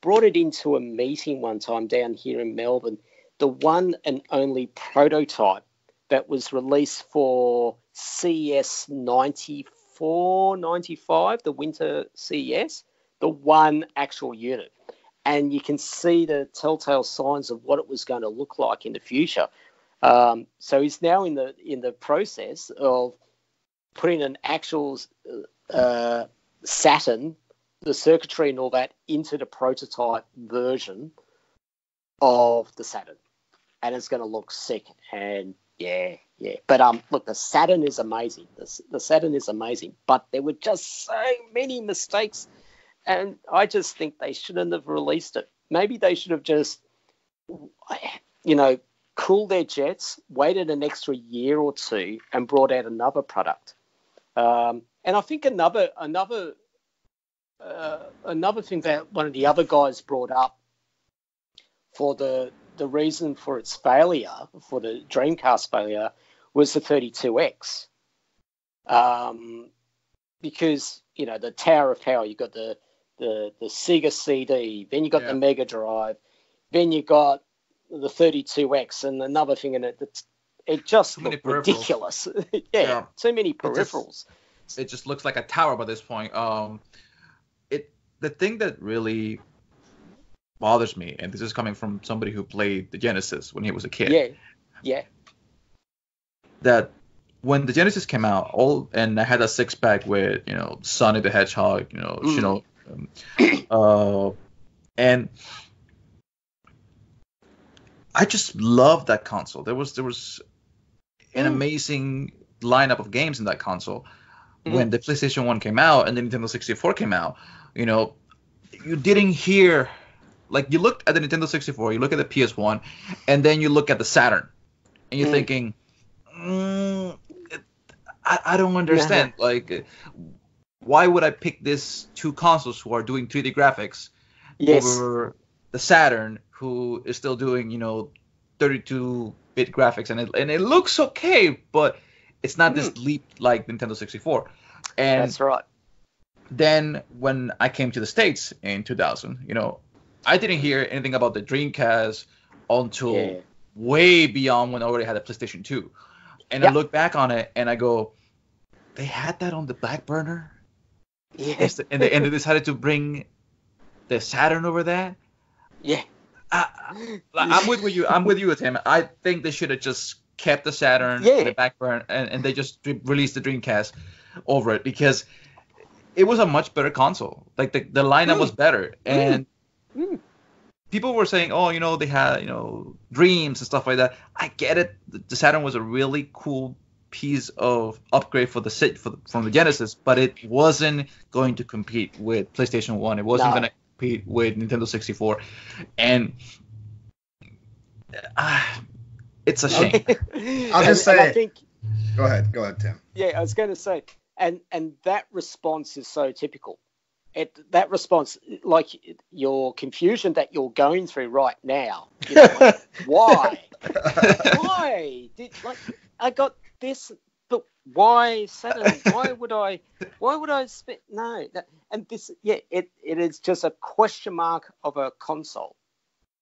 brought it into a meeting one time down here in Melbourne. The one and only prototype that was released for CES 94, 95, the winter CES, the one actual unit. And you can see the telltale signs of what it was going to look like in the future. So he's now in the process of putting an actual Saturn, the circuitry and all that, into the prototype version of the Saturn. And it's going to look sick. And yeah. But look, the Saturn is amazing. The Saturn is amazing. But there were just so many mistakes. And I just think they shouldn't have released it. Maybe they should have just, cooled their jets, waited an extra year or two, and brought out another product. And I think another thing that one of the other guys brought up for the reason for its failure, for the Dreamcast failure, was the 32X. Because, you know, the Tower of Power, you got the Sega CD, then you got the Mega Drive, then you got the 32X, and another thing in it that's it just looked ridiculous. Too many peripherals. It just looks like a tower by this point. The thing that really bothers me, and this is coming from somebody who played the Genesis when he was a kid. Yeah. That when the Genesis came out, and I had a 6-pack with, you know, Sonic the Hedgehog, you know, and I just loved that console. There was an amazing lineup of games in that console. When the PlayStation 1 came out and the Nintendo 64 came out, you know, you didn't hear, like, you looked at the Nintendo 64, you look at the PS1, and then you look at the Saturn, and you're thinking, I don't understand. Like, why would I pick these two consoles who are doing 3D graphics over the Saturn, who is still doing, you know, 32-bit graphics, and it looks okay, but it's not this leap like Nintendo 64. And that's right. Then when I came to the States in 2000, you know, I didn't hear anything about the Dreamcast until way beyond when I already had a PlayStation 2. And I look back on it and I go, they had that on the back burner? Yes. And they decided to bring the Saturn over that? Yeah. I'm with you, Tim. I think they should have just kept the Saturn in the back burner and they just released the Dreamcast over it, because it was a much better console. Like, the lineup was better. And people were saying, oh, you know, they had, you know, Dreams and stuff like that. I get it. The Saturn was a really cool piece of upgrade from the Genesis, but it wasn't going to compete with PlayStation 1. It wasn't going to compete with Nintendo 64. And it's a shame. I'll just say. Go ahead, Tim. Yeah, I was going to say, and that response is so typical. That response, like your confusion that you're going through right now. You know, like, why? I got this, but why Saturn? Why would I spend? No, and this, it is just a question mark of a console.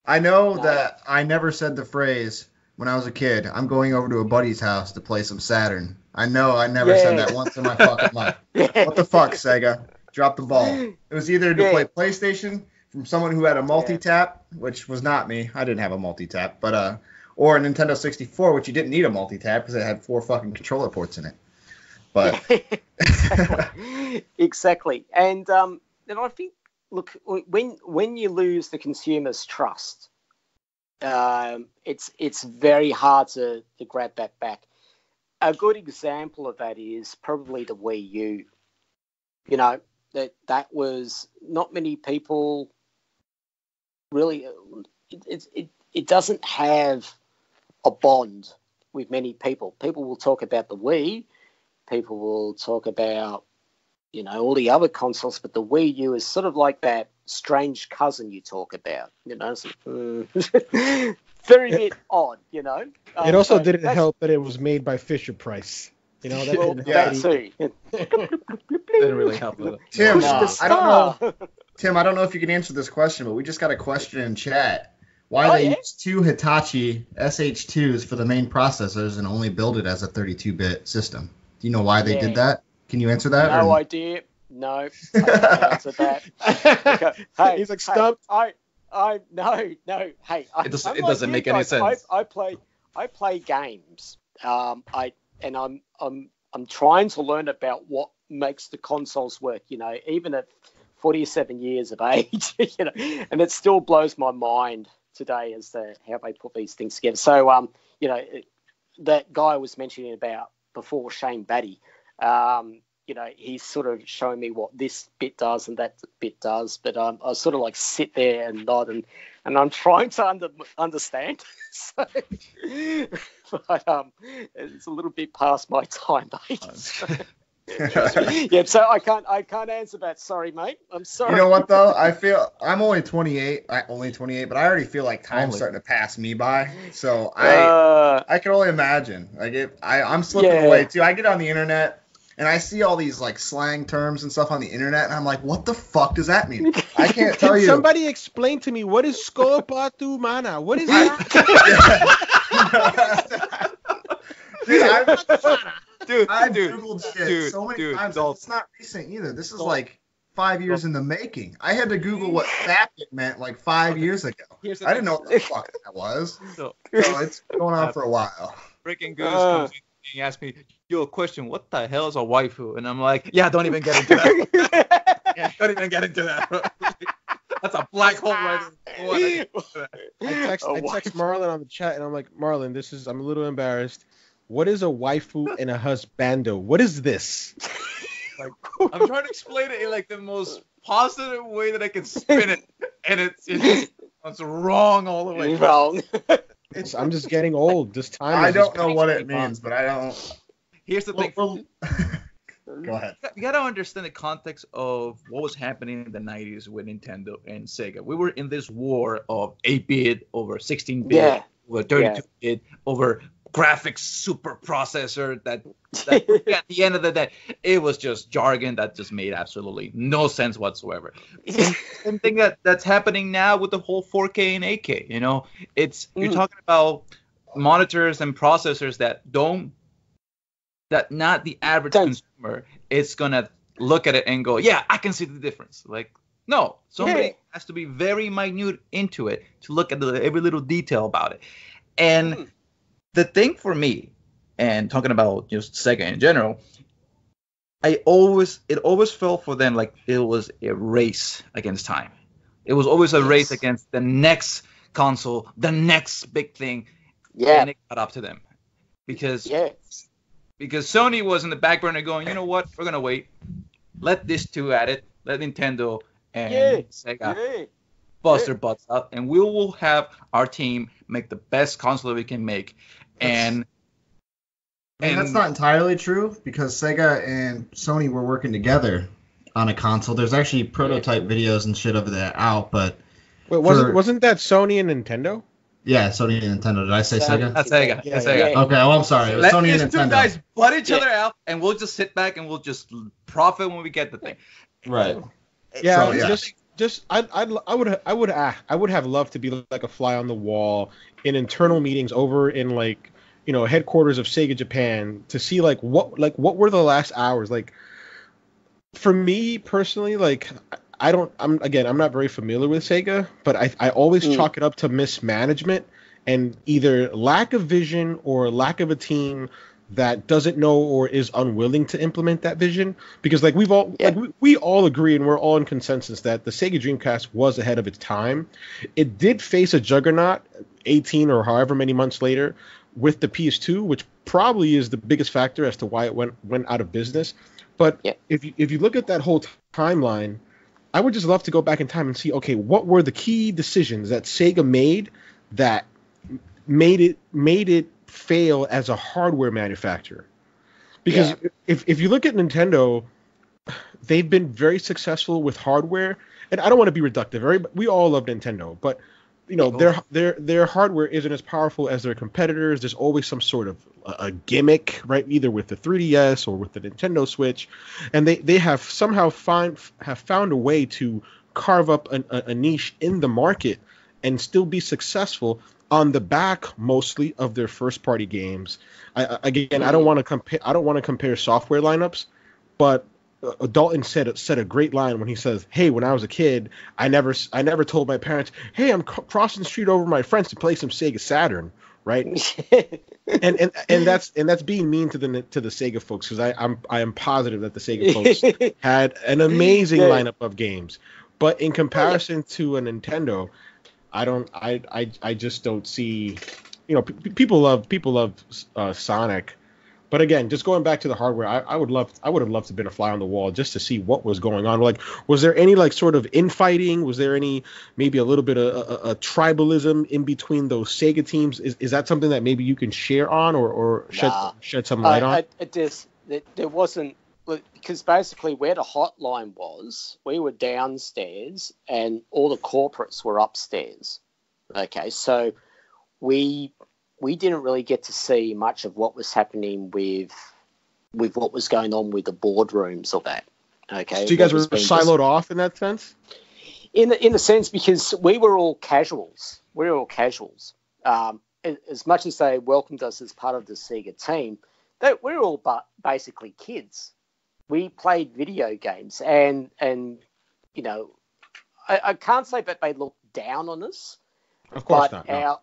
I know that I never said the phrase when I was a kid, I'm going over to a buddy's house to play some Saturn. I know I never said that once in my fucking life. What the fuck, Sega? Drop the ball. It was either to play PlayStation from someone who had a multi-tap, which was not me. I didn't have a multi-tap, but or a Nintendo 64, which you didn't need a multi-tap because it had 4 fucking controller ports in it. But exactly. And I think, look, when you lose the consumer's trust, it's very hard to grab that back. A good example of that is probably the Wii U. You know, that was not many people really. It doesn't have a bond with many people. People will talk about the Wii. People will talk about, you know, all the other consoles, but the Wii U is sort of like that strange cousin you talk about. You know, very bit odd. You know. It also didn't help that it was made by Fisher Price. You know, that too. Didn't really help with it. Tim, I don't know if you can answer this question, but we just got a question in chat. Why they use 2 Hitachi SH2s for the main processors and only build it as a 32-bit system? Do you know why they did that? Can you answer that? No idea. No, I can't answer that. Okay. Hey, he's like stumped. No. Hey, it doesn't make any sense. I play games. I'm trying to learn about what makes the consoles work. You know, even at 47 years of age, you know, and it still blows my mind today as to how they put these things together. So, you know, that guy I was mentioning about before, Shane Batty, you know, he's sort of showing me what this bit does and that bit does, but I sort of like sit there and nod and I'm trying to understand. So, but it's a little bit past my time, mate. So. Yeah, so I can't answer that. Sorry, mate. I'm sorry. You know what though? I feel I'm only 28. Only 28, but I already feel like time's starting to pass me by. So I can only imagine. Like I'm slipping away too. I get on the internet and I see all these like slang terms and stuff on the internet, and I'm like, what the fuck does that mean? I can't tell you. Somebody explain to me what is Skopatu Mana? What is that? I've Googled shit so many times. It's not recent either. This is like 5 years in the making. I had to Google what faggot meant like 5 years ago. I didn't know what the fuck that was. So it's been going on for a while. Freaking Goose comes in and he asked me, "Yo, question, what the hell is a waifu?" And I'm like, yeah, don't even get into that. Don't even get into that. That's a black hole right there. I text Marlon on the chat, and I'm like, Marlon, I'm a little embarrassed. What is a waifu and a husbando? What is this? Like, I'm trying to explain it in like the most positive way that I can spin it, and it's wrong all the way. Wrong. I'm just getting old. This time. I don't know what it means, but I don't. Here's the thing. Go ahead. You gotta understand the context of what was happening in the 90s with Nintendo and Sega. We were in this war of 8-bit over 16-bit, over 32-bit, over graphics super processor that at the end of the day, it was just jargon that just made absolutely no sense whatsoever. Same thing that's happening now with the whole 4K and 8K. You know, you're talking about monitors and processors that not the average consumer is gonna look at it and go, yeah, I can see the difference. Like, no, somebody has to be very minute into it to look at every little detail about it. And the thing for me, and talking about just Sega in general, it always felt for them like it was a race against time. It was always a race against the next console, the next big thing, and it got up to them because Sony was in the back burner going, you know what, we're gonna wait, let these two at it, let Nintendo and Sega bust their butts out, and we will have our team make the best console that we can make. And that's not entirely true because Sega and Sony were working together on a console. There's actually prototype videos and shit of that out, but wait, wasn't that Sony and Nintendo? Yeah, Sony and Nintendo. Did I say Sega? That's Sega. Yeah. Okay, well, I'm sorry. It was Sony and Nintendo. Two guys butt each other out, and we'll just sit back and we'll just profit when we get the thing. Right. Yeah. So, I would have loved to be like a fly on the wall in internal meetings over in like, you know, headquarters of Sega Japan to see like what were the last hours. Like, for me personally, like I'm not very familiar with Sega, but I always chalk it up to mismanagement and either lack of vision or lack of a team that doesn't know or is unwilling to implement that vision. Because like we all agree and we're all in consensus that the Sega Dreamcast was ahead of its time. It did face a juggernaut 18 or however many months later with the PS2, which probably is the biggest factor as to why it went out of business. But if you look at that whole timeline, I would just love to go back in time and see, okay, what were the key decisions that Sega made that made it fail as a hardware manufacturer? Because if you look at Nintendo, they've been very successful with hardware, and I don't want to be reductive. We all love Nintendo, but you know their hardware isn't as powerful as their competitors. There's always some sort of a gimmick, right? Either with the 3DS or with the Nintendo Switch, and they have somehow found a way to carve up a niche in the market and still be successful on the back mostly of their first party games. I don't want to compare software lineups, but Dalton said a great line when he says, "Hey, when I was a kid, I never told my parents, hey, I'm crossing the street over with my friends to play some Sega Saturn," right? and that's being mean to the Sega folks, because I am positive that the Sega folks had an amazing lineup of games, but in comparison to a Nintendo, I just don't see, you know, people love Sonic. But again, just going back to the hardware, I would have loved to have been a fly on the wall just to see what was going on. Like, was there any like sort of infighting? Was there any maybe a little bit of a tribalism in between those Sega teams? Is that something that maybe you can share on or shed some light on? There wasn't because basically where the hotline was, we were downstairs and all the corporates were upstairs. Okay, so we didn't really get to see much of what was happening with what was going on with the boardrooms or that. Okay, so you guys were siloed off in that sense. In the sense, because we were all casuals. As much as they welcomed us as part of the Sega team, we were all basically kids. We played video games, and you know, I can't say that they looked down on us. Of course not. No.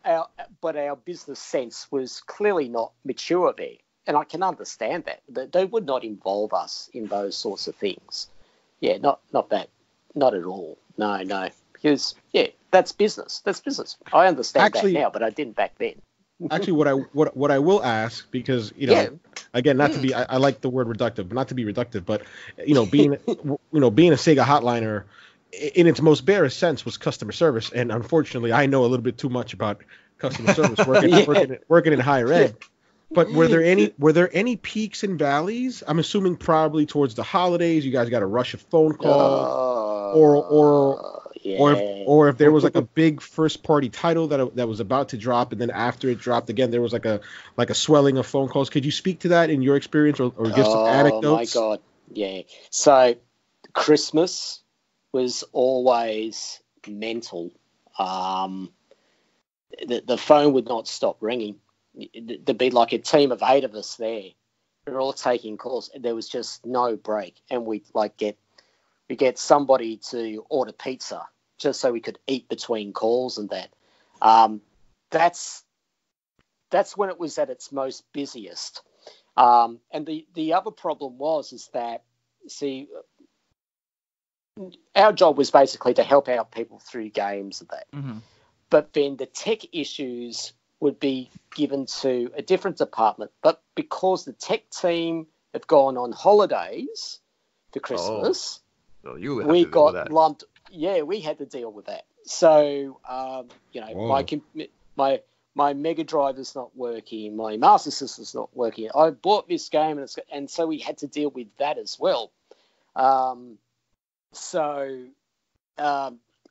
Our business sense was clearly not mature there, and I can understand that. They would not involve us in those sorts of things. Yeah, not at all. No, because that's business. I understand that now, but I didn't back then. Actually, what I will ask, because again, not to be, I like the word reductive, but not to be reductive, but being a Sega hotliner in its most barest sense was customer service, and unfortunately, I know a little bit too much about customer service working in higher ed. But were there any peaks and valleys? I'm assuming probably towards the holidays, you guys got a rush of phone calls, or if there was like a big first party title that was about to drop, and then after it dropped again, there was like a swelling of phone calls. Could you speak to that in your experience, or give some anecdotes? Oh my God, yeah. So Christmas was always mental. The phone would not stop ringing. There'd be like a team of 8 of us there. We were all taking calls, and there was just no break. And we'd get somebody to order pizza just so we could eat between calls and that. That's when it was at its most busiest. And the other problem is that, see, our job was basically to help out people through games and that. Mm-hmm. But then the tech issues would be given to a different department. But because the tech team had gone on holidays for Christmas, we got lumped. Yeah, we had to deal with that. So, my Mega Drive is not working. My Master System's not working. I bought this game, and so we had to deal with that as well.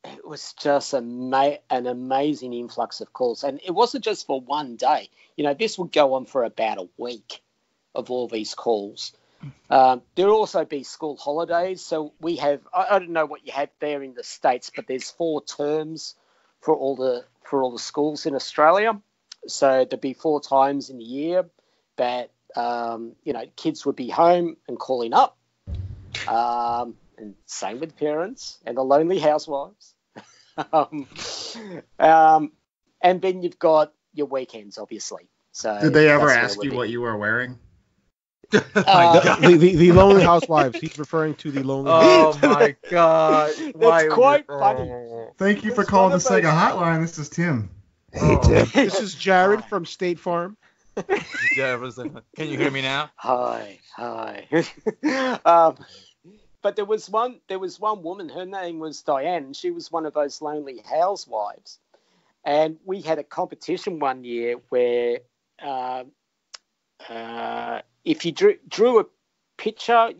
It was just an amazing influx of calls. And it wasn't just for one day. This would go on for about a week of all these calls. There will also be school holidays. So we have, I don't know what you have there in the States, but there's 4 terms for all the schools in Australia. So there'd be 4 times in the year that, kids would be home and calling up. And same with parents and the lonely housewives. And then you've got your weekends, obviously. So did they ever ask you what you were wearing? The lonely housewives. He's referring to the lonely. Oh my God! That's quite funny. Thank you for calling the Sega hotline. This is Tim. Hey, Tim. This is Jared from State Farm. Can you hear me now? Hi. But there was one woman, her name was Diane, and she was one of those lonely housewives. And we had a competition one year where if you drew a picture,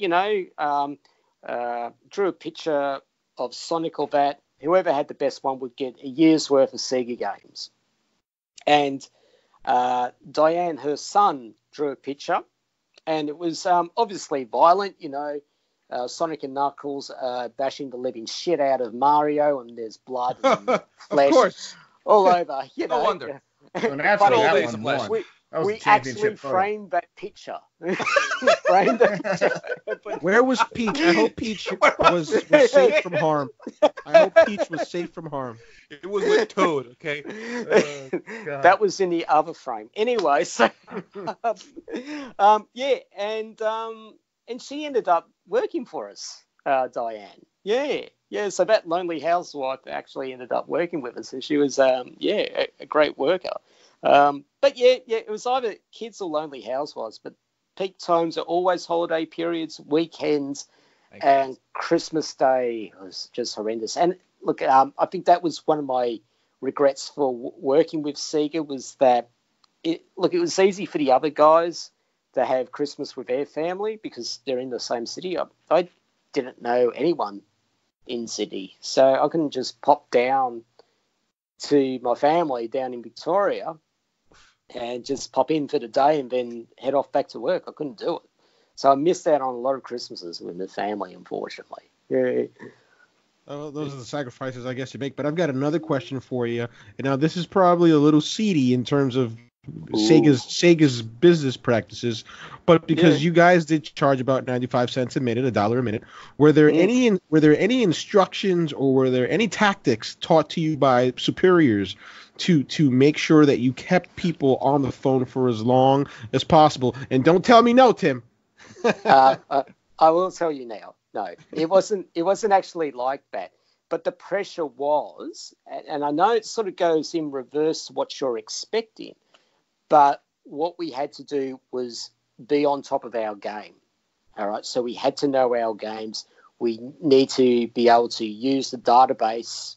drew a picture of Sonic or that, whoever had the best one would get a year's worth of Sega games. And Diane, her son, drew a picture, and it was obviously violent, Sonic and Knuckles bashing the living shit out of Mario, and there's blood and flesh all over. No wonder. So naturally, that one won. We actually framed that picture. Framed that picture. Where was Peach? I hope Peach was safe from harm. It was with Toad, okay? That was in the other frame. Anyway, so and she ended up working for us, Diane. Yeah. So that lonely housewife actually ended up working with us, and she was, a great worker. But it was either kids or lonely housewives. But peak times are always holiday periods, weekends, and Christmas Day was just horrendous. And look, I think that was one of my regrets for working with Sega was that it was easy for the other guys to have Christmas with their family because they're in the same city. I didn't know anyone in Sydney, so I couldn't just pop down to my family down in Victoria and just pop in for the day and then head off back to work. I couldn't do it. So I missed out on a lot of Christmases with the family, unfortunately. Yeah. Oh, those are the sacrifices I guess you make. But I've got another question for you. And now this is probably a little seedy in terms of Sega's business practices, but because you guys did charge about 95 cents a minute, $1 a minute, were there any instructions or were there any tactics taught to you by superiors to make sure that you kept people on the phone for as long as possible? And don't tell me no, Tim. I will tell you now. No, it wasn't actually like that. But the pressure was, and I know it sort of goes in reverse to what you're expecting, but what we had to do was be on top of our game. All right, so we had to know our games. We need to be able to use the database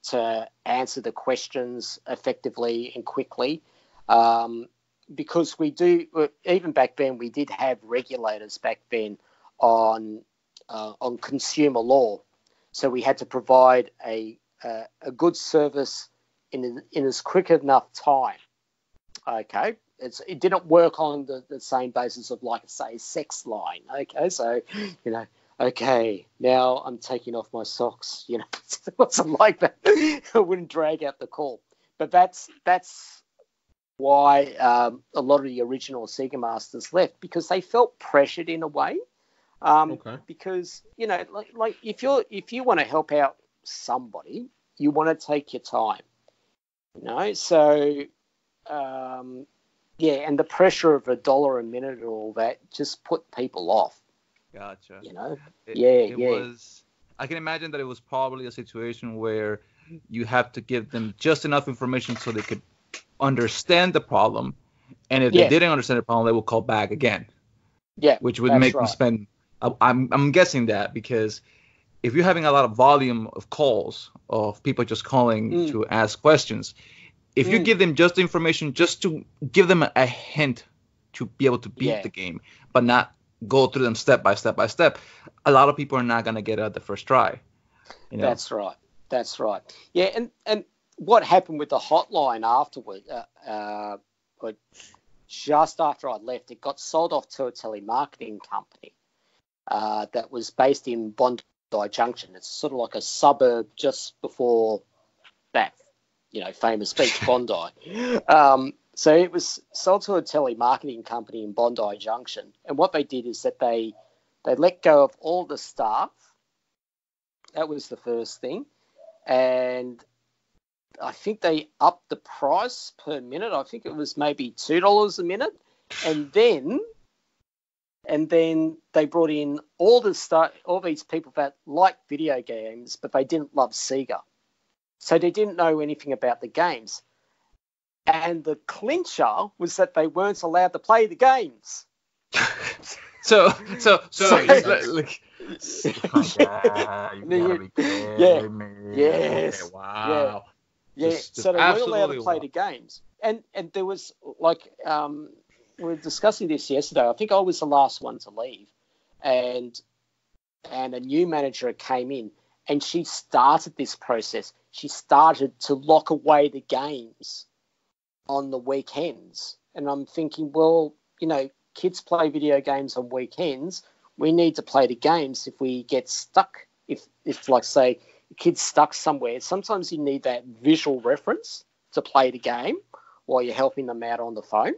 to answer the questions effectively and quickly. Because we do, even back then, we did have regulators back then on consumer law. So we had to provide a good service in as quick enough time. Okay, it didn't work on the same basis of, like, say, sex line. Okay, so, okay, now I'm taking off my socks. It wasn't like that. I wouldn't drag out the call. But that's why a lot of the original Sega Masters left, because they felt pressured in a way. Because like if you want to help out somebody, you want to take your time. So. And the pressure of $1 a minute and all that just put people off. Gotcha. It was. I can imagine that it was probably a situation where you have to give them just enough information so they could understand the problem, and if they didn't understand the problem, they will call back again. Yeah, which would make them spend. I'm guessing that because if you're having a lot of volume of calls of people just calling to ask questions. If you give them just information, just to give them a hint to be able to beat the game, but not go through them step by step by step, a lot of people are not going to get it at the first try. That's right. Yeah, and what happened with the hotline afterward, just after I left, it got sold off to a telemarketing company that was based in Bondi Junction. It's sort of like a suburb just before that. Famous beach, Bondi. So it was sold to a telemarketing company in Bondi Junction. And what they did is that they let go of all the staff. That was the first thing. And I think they upped the price per minute. I think it was maybe $2 a minute. And then they brought in all these people that liked video games, but they didn't love Sega. So they didn't know anything about the games. And the clincher was that they weren't allowed to play the games. So like, you gotta be kidding me. Yes. Okay, wow. Yeah. So they weren't allowed to play the games. And there was, like, we were discussing this yesterday. I think I was the last one to leave. And a new manager came in. And she started this process. She started to lock away the games on the weekends. And I'm thinking, well, kids play video games on weekends. We need to play the games if we get stuck. If like, say, a kid's stuck somewhere, sometimes you need that visual reference to play the game while you're helping them out on the phone.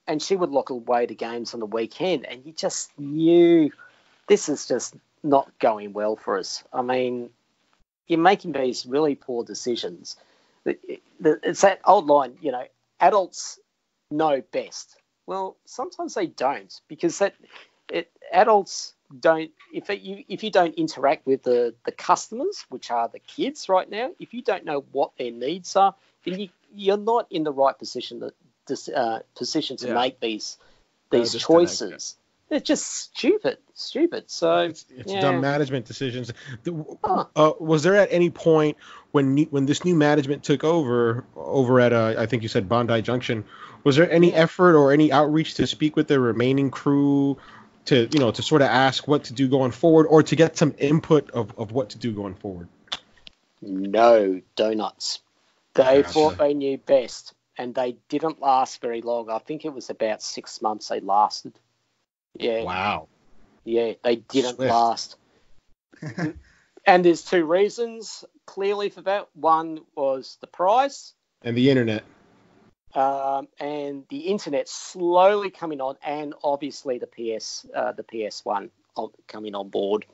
And she would lock away the games on the weekend. And you just knew this is just not going well for us. I mean, you're making these really poor decisions. It's that old line, adults know best. Well, sometimes they don't, because adults don't. If you don't interact with the customers, which are the kids right now, if you don't know what their needs are, then you're not in the right position to make these choices. It's just stupid. So it's dumb management decisions. Was there at any point when this new management took over at I think you said Bondi Junction, was there any effort or any outreach to speak with the remaining crew to sort of ask what to do going forward, or to get some input of what to do going forward? No donuts. They thought they knew best, and they didn't last very long. I think it was about 6 months they lasted. Yeah. Wow. Yeah, they didn't last. And there's two reasons clearly for that. One was the price. And the internet. And the internet slowly coming on, and obviously the PS1 coming on board.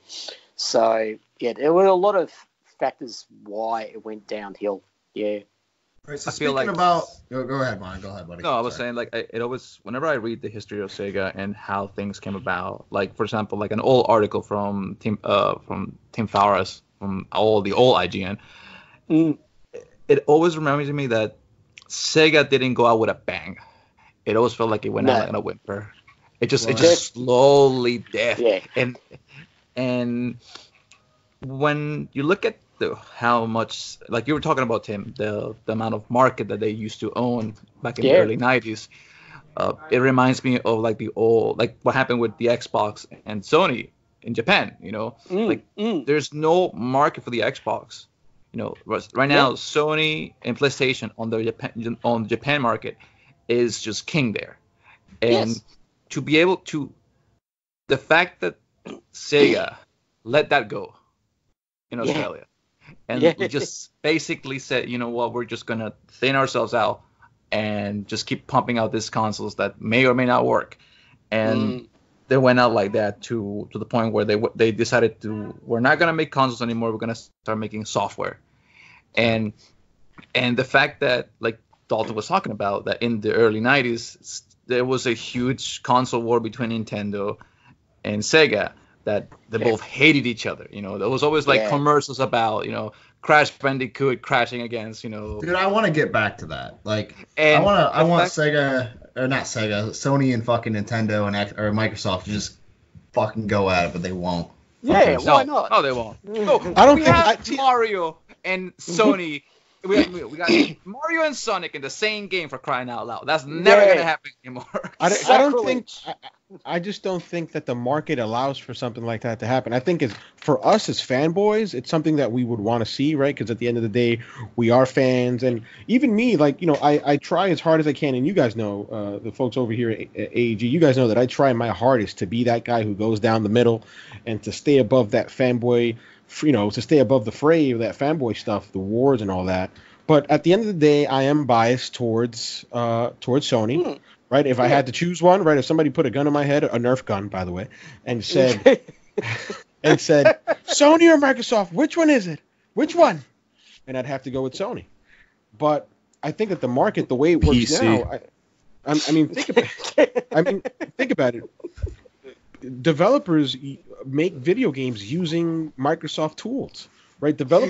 So, yeah, there were a lot of factors why it went downhill. Yeah. Right, so speaking about... Go ahead, Mike. Go ahead, buddy. No, I was saying, like, it always... Whenever I read the history of Sega and how things came about, like, for example, like an old article from Tim Fowers, from the old IGN, it always reminds me that Sega didn't go out with a bang. It always felt like it went out in a whimper. It just slowly dead. Yeah. And when you look at how much, like you were talking about, Tim, the amount of market that they used to own back in the early 90s, it reminds me of like the old, like what happened with the Xbox and Sony in Japan, there's no market for the Xbox. Right now, Sony and PlayStation on the Japan market is just king there. And to be able to, the fact that Sega let that go in Australia, and we just basically said, you know what, we're just going to thin ourselves out and just keep pumping out these consoles that may or may not work. And they went out like that to the point where they decided we're not going to make consoles anymore. We're going to start making software. And the fact that, like Dalton was talking about, that in the early 90s, there was a huge console war between Nintendo and Sega, that they both hated each other. There was always like commercials about, Crash Bandicoot crashing against, Dude, I want to get back to that. Like, I want Sega, or not Sega, Sony and fucking Nintendo or Microsoft to just fucking go at it, but they won't. Yeah, why not? No, they won't. No, I don't think Mario and Sony. We got Mario and Sonic in the same game, for crying out loud. That's never gonna happen anymore. I just don't think that the market allows for something like that to happen. I think for us as fanboys, it's something that we would want to see, right? Because at the end of the day, we are fans, and even me, like, I try as hard as I can, and you guys know, the folks over here at AEG, you guys know that I try my hardest to be that guy who goes down the middle and to stay above that fanboy, to stay above the fray of that fanboy stuff, the wars and all that. But at the end of the day, I am biased towards Sony. Right, if I had to choose one, right, if somebody put a gun in my head, a Nerf gun, by the way, and said, Sony or Microsoft, which one is it? Which one? And I'd have to go with Sony. But I think that the market, the way it works now, think about it. Developers make video games using Microsoft tools, right? Sony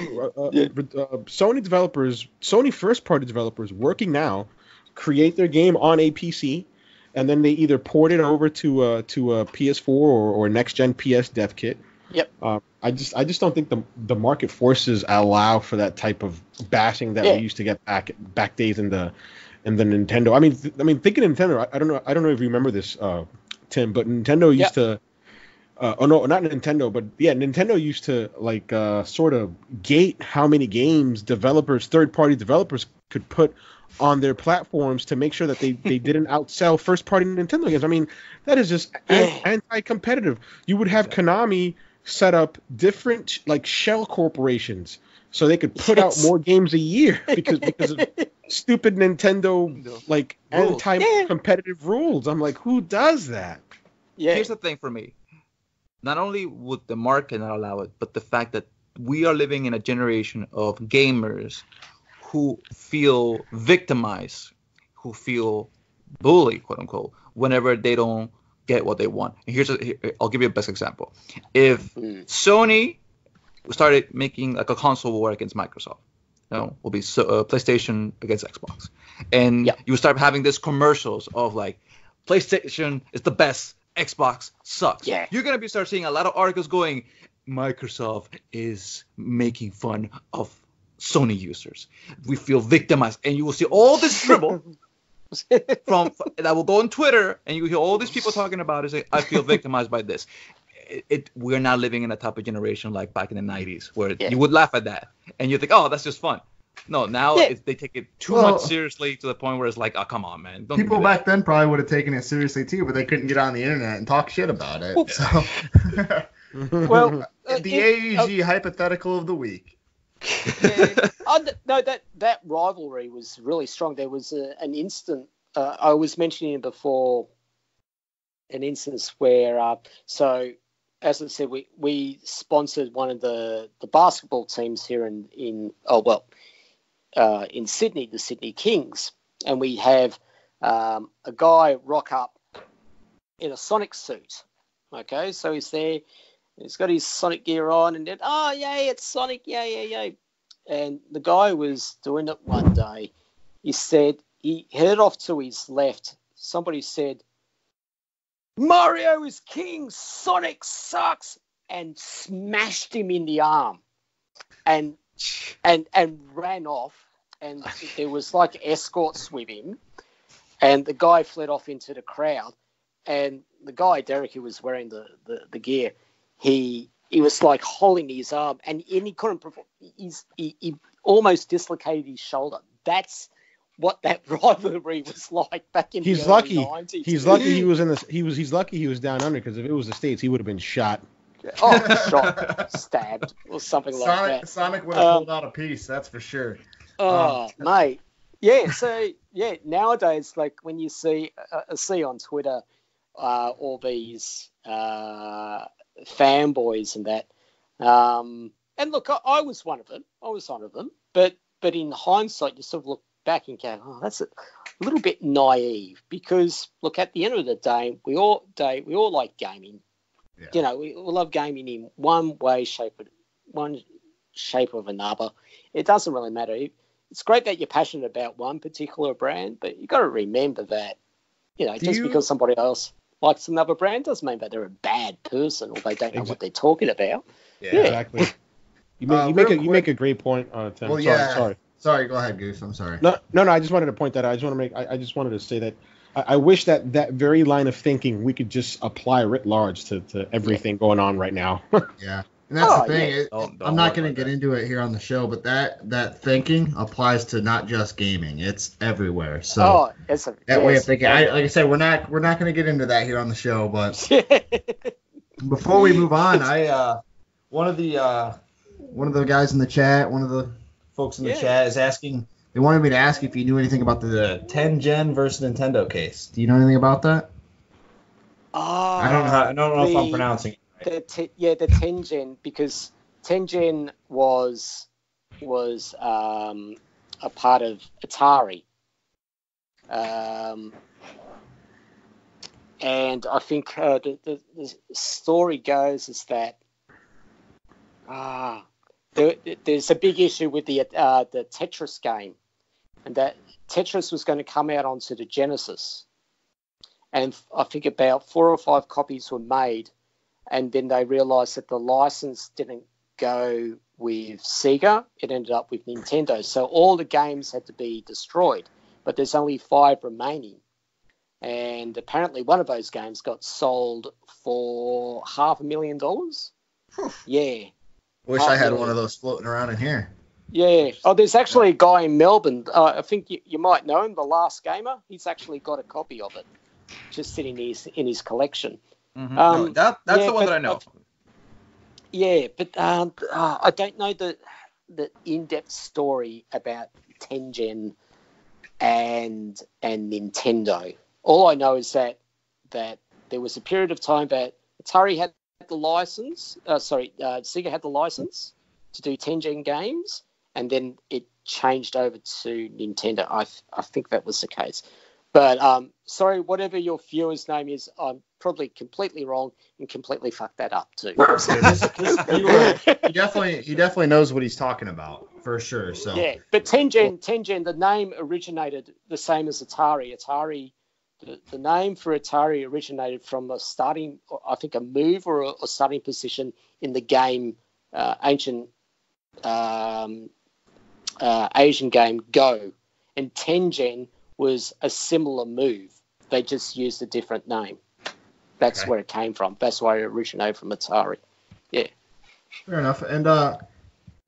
first-party developers working now create their game on a PC, and then they either port it over to a PS4 or next gen PS dev kit. Yep. I just don't think the market forces allow for that type of bashing that we used to get back days in the Nintendo. I mean, thinking of Nintendo, I don't know if you remember this, Tim, but Nintendo used to. Oh no, not Nintendo, but Nintendo used to like sort of gate how many games third-party developers could put on their platforms to make sure that they didn't outsell first-party Nintendo games. I mean, that is just anti-competitive. You would have Konami set up different like shell corporations so they could put out more games a year because of stupid Nintendo like anti-competitive rules. I'm like, who does that? Yeah. Here's the thing for me. Not only would the market not allow it, but the fact that we are living in a generation of gamers who feel victimized, who feel bullied, quote unquote, whenever they don't get what they want. And I'll give you a best example. If Sony started making like a console war against Microsoft, will be PlayStation against Xbox, and you would start having these commercials of like PlayStation is the best, Xbox sucks. Yeah. You're going to start seeing a lot of articles going, Microsoft is making fun of Sony users. We feel victimized. And you will see all this dribble from that will go on Twitter, and you hear all these people talking about it. Say, I feel victimized by this. We're not living in a type of generation like back in the 90s where you would laugh at that and you think, oh, that's just fun. No, now they take it too much seriously to the point where it's like, oh, come on, man. Don't people back then probably would have taken it seriously too, but they couldn't get on the internet and talk shit about it. So. Well, the AEG hypothetical of the week. Yeah. No, that rivalry was really strong. There was an instant. I was mentioning before, an instance where so. As I said, we sponsored one of the basketball teams here in Sydney, the Sydney Kings, and we have a guy rock up in a Sonic suit. Okay, so he's there, he's got his Sonic gear on, and then yay, it's Sonic, yay. And the guy was doing it one day. He said he headed off to his left. Somebody said, Mario is king, Sonic sucks, and smashed him in the arm, and ran off, and there was like escorts with him, and the guy fled off into the crowd, and the guy Derek, who was wearing the gear, he was like holding his arm, and he couldn't perform. He almost dislocated his shoulder. That's what that rivalry was like back in the early 90s. He's lucky he was he's lucky he was down under, because if it was the States, he would have been shot. Shot, stabbed, or something like that. Sonic would have pulled out a piece, that's for sure. Mate. Yeah, so nowadays, like when you see on Twitter all these fanboys and that, and look, I was one of them. But in hindsight, you sort of look back and go, oh, that's a little bit naive, because look, at the end of the day, we all like gaming. Yeah. You know, we love gaming in one shape or another. It doesn't really matter. It's great that you're passionate about one particular brand, but you got to remember that, because somebody else likes another brand doesn't mean that they're a bad person or they don't know what they're talking about. Yeah. Exactly. You make a great point, Tim. Well, Sorry, go ahead, Goose. I'm sorry. No. I just wanted to point that out. I just wanted to say that I wish that very line of thinking we could just apply writ large to everything going on right now. Yeah, and that's the thing. I'm not going to get into it here on the show, but that thinking applies to not just gaming. It's everywhere. So way of thinking. Like I said, we're not going to get into that here on the show. But before we move on, one of the guys in the chat, one of the folks in the chat is asking. They wanted me to ask if you knew anything about the 10 Gen versus Nintendo case. Do you know anything about that? I don't know if I'm pronouncing it right. The 10 Gen, because 10 Gen was a part of Atari. And I think the story goes is that there's a big issue with the Tetris game, and that Tetris was going to come out onto the Genesis, and I think about 4 or 5 copies were made, and then they realised that the license didn't go with Sega; it ended up with Nintendo. So all the games had to be destroyed, but there's only 5 remaining, and apparently one of those games got sold for $500,000. Yeah. Wish I had one of those floating around in here. Yeah. Oh, there's actually a guy in Melbourne. I think you might know him, The Last Gamer. He's actually got a copy of it, just sitting in his collection. Mm-hmm. That's the one that I know. But I don't know the in-depth story about 10 Gen and Nintendo. All I know is that there was a period of time that Atari had the license. Sega had the license to do 10 Gen games, and then it changed over to Nintendo. I think that was the case. But sorry, whatever your viewer's name is, I'm probably completely wrong and completely fucked that up too. He definitely knows what he's talking about for sure. So yeah, but 10 Gen, the name originated the same as Atari. Atari The name for Atari originated from a starting, I think, a move or a starting position in the game, ancient Asian game Go, and Tengen was a similar move. They just used a different name. That's where it came from. That's why it originated from Atari. Yeah. Fair enough. And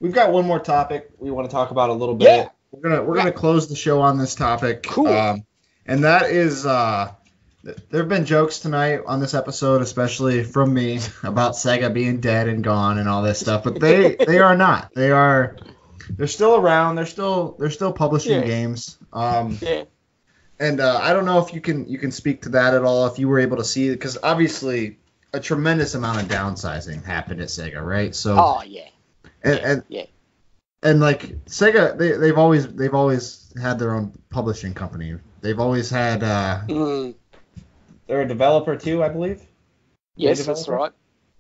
we've got one more topic we want to talk about a little bit. Yeah. We're gonna close the show on this topic. Cool. And that is there have been jokes tonight on this episode, especially from me, about Sega being dead and gone and all this stuff. But they are not. They're still around. They're still publishing games. Yeah. And I don't know if you can speak to that at all, if you were able to see it, because obviously a tremendous amount of downsizing happened at Sega, right? So. Oh yeah. And like Sega, they've always had their own publishing company. They've always had. They're a developer too, I believe. Yes, that's right.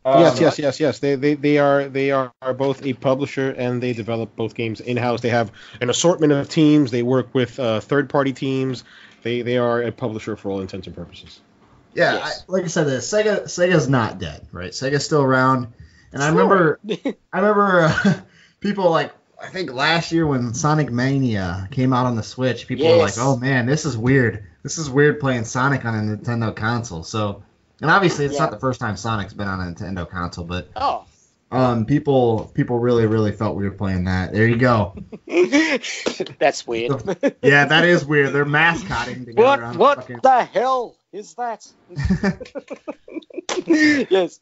Yes. They are both a publisher and they develop both games in-house. They have an assortment of teams. They work with third-party teams. They are a publisher for all intents and purposes. Yeah, Yes. like I said, Sega's not dead, right? Sega's still around. And I remember people like, I think last year when Sonic Mania came out on the Switch, people were like, "Oh man, this is weird. This is weird playing Sonic on a Nintendo console." So, and obviously it's not the first time Sonic's been on a Nintendo console, but people really felt weird playing that. There you go. That's weird. Yeah, that is weird. They're mascotting together. What the hell is that? Yes.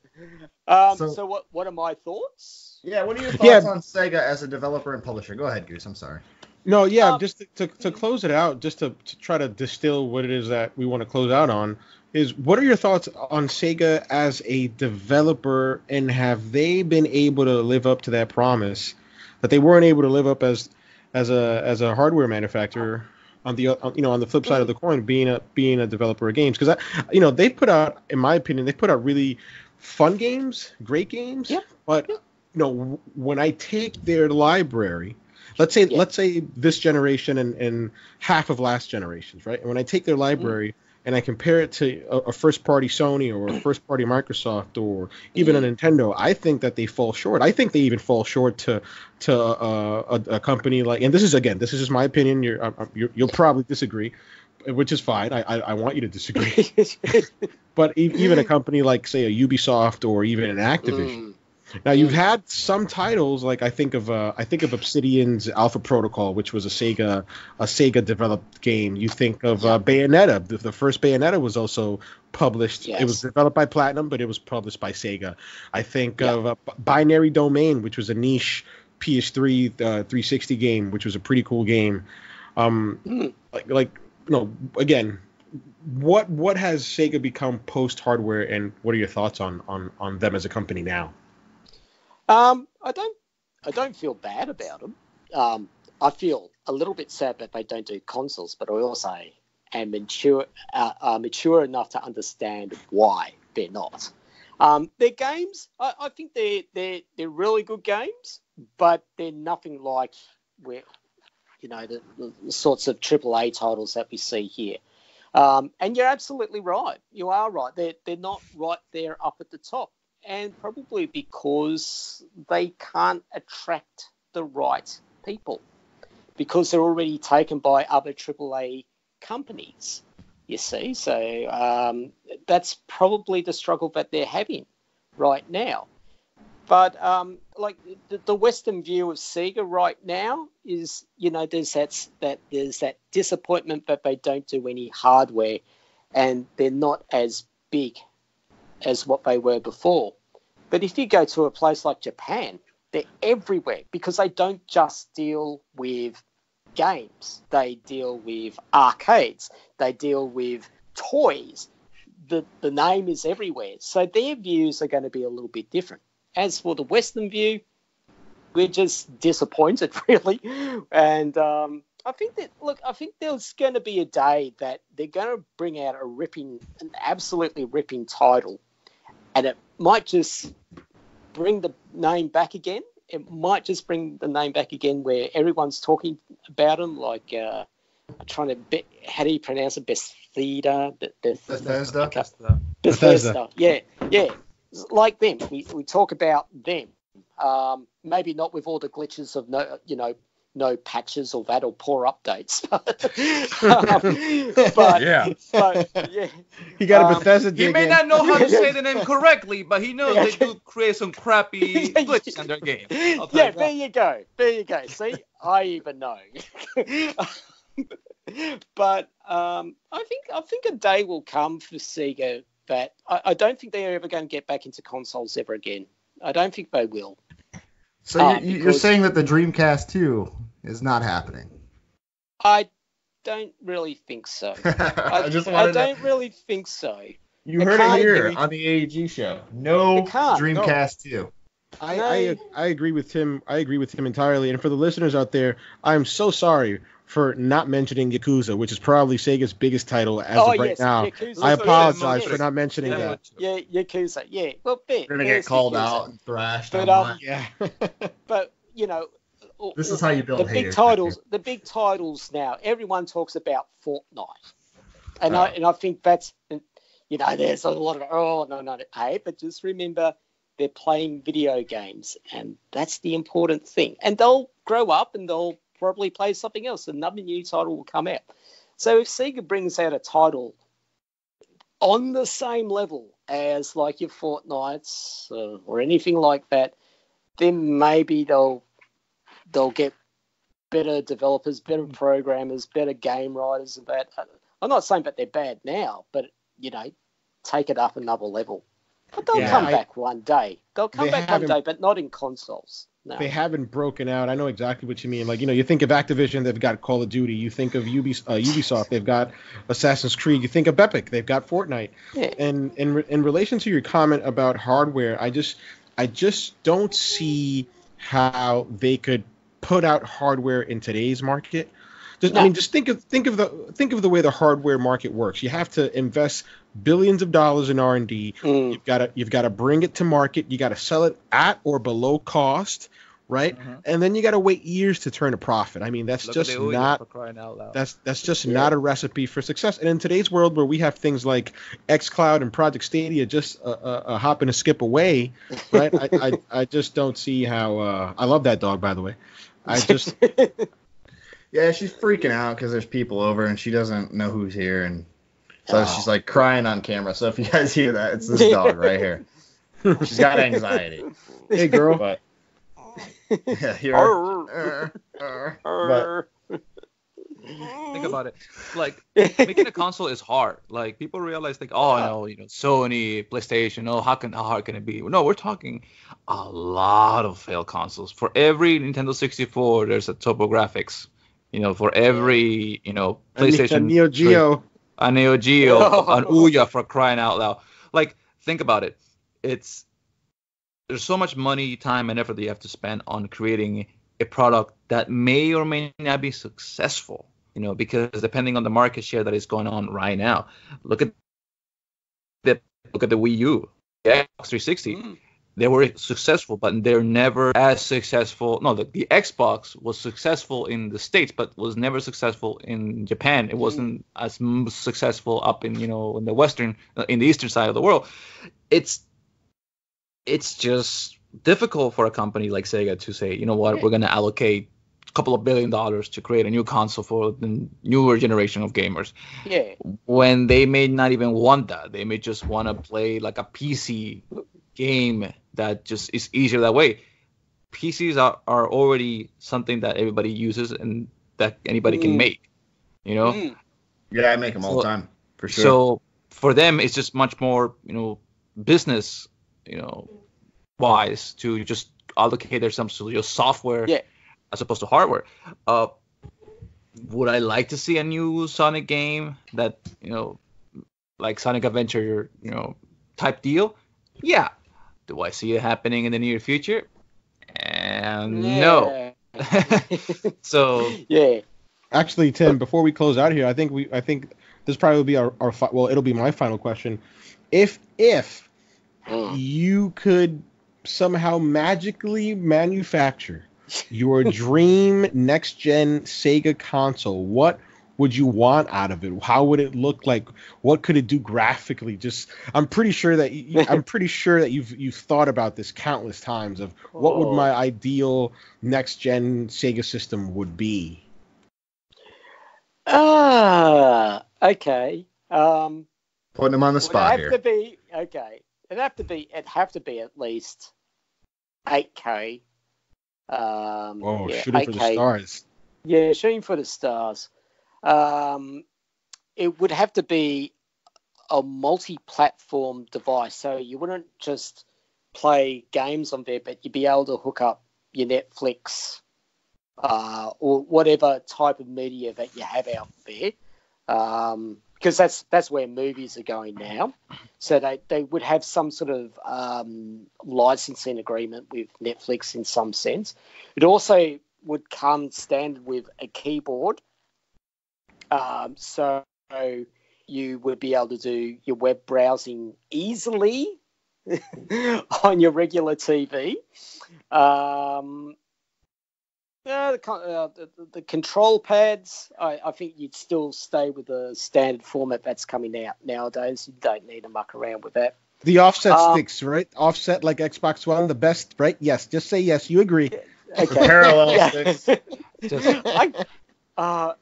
So what are my thoughts? Yeah, what are your thoughts on Sega as a developer and publisher? Go ahead, Goose. I'm sorry. No, yeah, just to close it out, just to try to distill what it is that we want to close out on, is what are your thoughts on Sega as a developer, and have they been able to live up to that promise that they weren't able to live up as a hardware manufacturer on the flip side of the coin, being a developer of games? Because they put out, in my opinion, really fun games, great games, but when I take their library, let's say this generation and half of last generations, right? And when I take their library and I compare it to a first-party Sony or a first-party Microsoft or even a Nintendo, I think that they fall short. I think they even fall short to a company like, and this is just my opinion. You'll probably disagree, which is fine. I want you to disagree. But even a company like, say, a Ubisoft or even an Activision. Now you've had some titles, like I think of Obsidian's Alpha Protocol, which was a Sega developed game. You think of Bayonetta. The first Bayonetta was also published. Yes. It was developed by Platinum, but it was published by Sega. I think of Binary Domain, which was a niche PS3 360 game, which was a pretty cool game. Again, what has Sega become post hardware, and what are your thoughts on them as a company now? I don't feel bad about them. I feel a little bit sad that they don't do consoles, but I also am mature enough to understand why they're not. Their games, I think they're really good games, but they're nothing like the sorts of AAA titles that we see here. And you're absolutely right. You are right. They're not right there up at the top. And probably because they can't attract the right people, because they're already taken by other AAA companies, you see. So that's probably the struggle that they're having right now. But the Western view of Sega right now is, there's that disappointment that they don't do any hardware, and they're not as big as what they were before. But if you go to a place like Japan, they're everywhere, because they don't just deal with games. They deal with arcades. They deal with toys. The name is everywhere. So their views are going to be a little bit different. As for the Western view, we're just disappointed, really. And I think there's going to be a day that they're going to bring out an absolutely ripping title, and it might just bring the name back again. It might just bring the name back again where everyone's talking about them, like I'm trying to. How do you pronounce it? Bethesda. Bethesda. Yeah. Like them. We talk about them. Maybe not with all the glitches of no patches or that or poor updates. But yeah. He got a Bethesda dig He may in. not know how to say the name correctly, but he knows they do create some crappy glitches in their game. Yeah, there you go. See, I even know. But I think a day will come for Sega that I don't think they're ever going to get back into consoles ever again. I don't think they will. So you're saying that the Dreamcast 2 is not happening? I don't really think so. I don't really think so. You heard it here on the AEG show. No Dreamcast 2. I agree with Tim. I agree with him entirely. And for the listeners out there, I'm so sorry for not mentioning Yakuza, which is probably Sega's biggest title as of right now. Yakuza. I apologize for not mentioning that. Yeah, Yakuza. Yeah, well, we're gonna get called Yakuza. out and thrashed. Yeah. But this is how you build the big titles. The big titles now. Everyone talks about Fortnite, and I think that's there's a lot of but just remember they're playing video games, and that's the important thing. And they'll grow up and they'll probably play something else. Another new title will come out. So if Sega brings out a title on the same level as like your Fortnites or anything like that, then maybe they'll get better developers, better programmers, better game writers and that. I'm not saying that they're bad now, but take it up another level. But they'll come back one day. They'll come back one day, but not in consoles. No. They haven't broken out. I know exactly what you mean. Like, you think of Activision, they've got Call of Duty. You think of Ubisoft, they've got Assassin's Creed. You think of Epic, they've got Fortnite. Yeah. And in relation to your comment about hardware, I just don't see how they could put out hardware in today's market. I mean, just think of the way the hardware market works. You have to invest billions of dollars in R&D. You've got to bring it to market. You got to sell it at or below cost, right? Mm-hmm. And then you got to wait years to turn a profit. I mean, that's just not a recipe for success. And in today's world where we have things like xCloud and Project Stadia just a hop and a skip away, right? I just don't see how. I love that dog, by the way. I just. Yeah, she's freaking out because there's people over and she doesn't know who's here, and so she's like crying on camera. So if you guys hear that, it's this dog right here. She's got anxiety. Hey, girl. But yeah, you're. But think about it. Like, making a console is hard. Like, people realize, like, Sony, PlayStation. How hard can it be? No, we're talking a lot of failed consoles. For every Nintendo 64, there's a TurboGrafx. For every, PlayStation. A Neo Geo. A Neo Geo. An Ouya, for crying out loud. Like, think about it. There's so much money, time, and effort that you have to spend on creating a product that may or may not be successful, because depending on the market share that is going on right now. Look at the Wii U, the Xbox 360. They were successful, but they're never as successful. No, the Xbox was successful in the States, but was never successful in Japan. It wasn't as successful up in in the eastern side of the world. It's just difficult for a company like Sega to say, we're going to allocate a couple of $1 billion to create a new console for the newer generation of gamers. Yeah. When they may not even want that. They may just want to play like a PC game that just is easier that way. PCs are already something that everybody uses and that anybody can make, Yeah, I make them all the time, for sure. So for them, it's just much more, business, wise to just allocate their some software as opposed to hardware. Would I like to see a new Sonic game that, like Sonic Adventure, type deal? Yeah. Do I see it happening in the near future? No. So yeah. Actually, Tim, before we close out here, I think this probably will be it'll be my final question. If you could somehow magically manufacture your dream next gen Sega console, what would you want out of it? How would it look like? What could it do graphically? Just, I'm pretty sure that you've thought about this countless times of what would my ideal next gen Sega system would be. Okay. Putting him on the spot here. It'd have to be at least 8K. Shooting 8K. For the stars. Yeah, shooting for the stars. It would have to be a multi-platform device, so you wouldn't just play games on there, but you'd be able to hook up your Netflix or whatever type of media that you have out there, because that's where movies are going now. So they would have some sort of licensing agreement with Netflix in some sense. It also would come standard with a keyboard. So you would be able to do your web browsing easily on your regular TV. The control pads, I think you'd still stay with the standard format that's coming out nowadays. You don't need to muck around with that. The offset sticks, right? Offset like Xbox One, the best, right? Yes, just say yes. You agree. Okay. Parallel sticks. I'm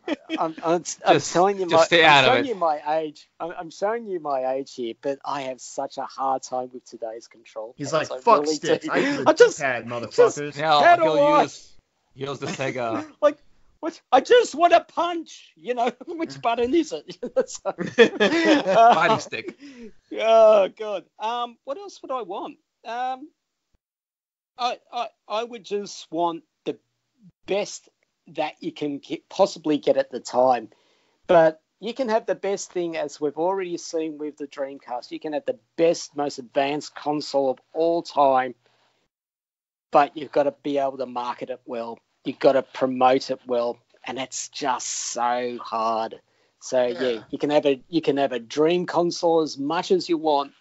telling you my age. I'm showing you my age here, but I have such a hard time with today's control. He's like, fuck really sticks. I use a pad, motherfuckers. Use the Sega. Like, what? I just want to punch. Which button is it? Fighting stick. Oh god. What else would I want? I would just want the best that you can possibly get at the time. But you can have the best thing, as we've already seen with the Dreamcast. You can have the best, most advanced console of all time, but you've got to be able to market it well. You've got to promote it well, and it's just so hard. So yeah, you can have a dream console as much as you want,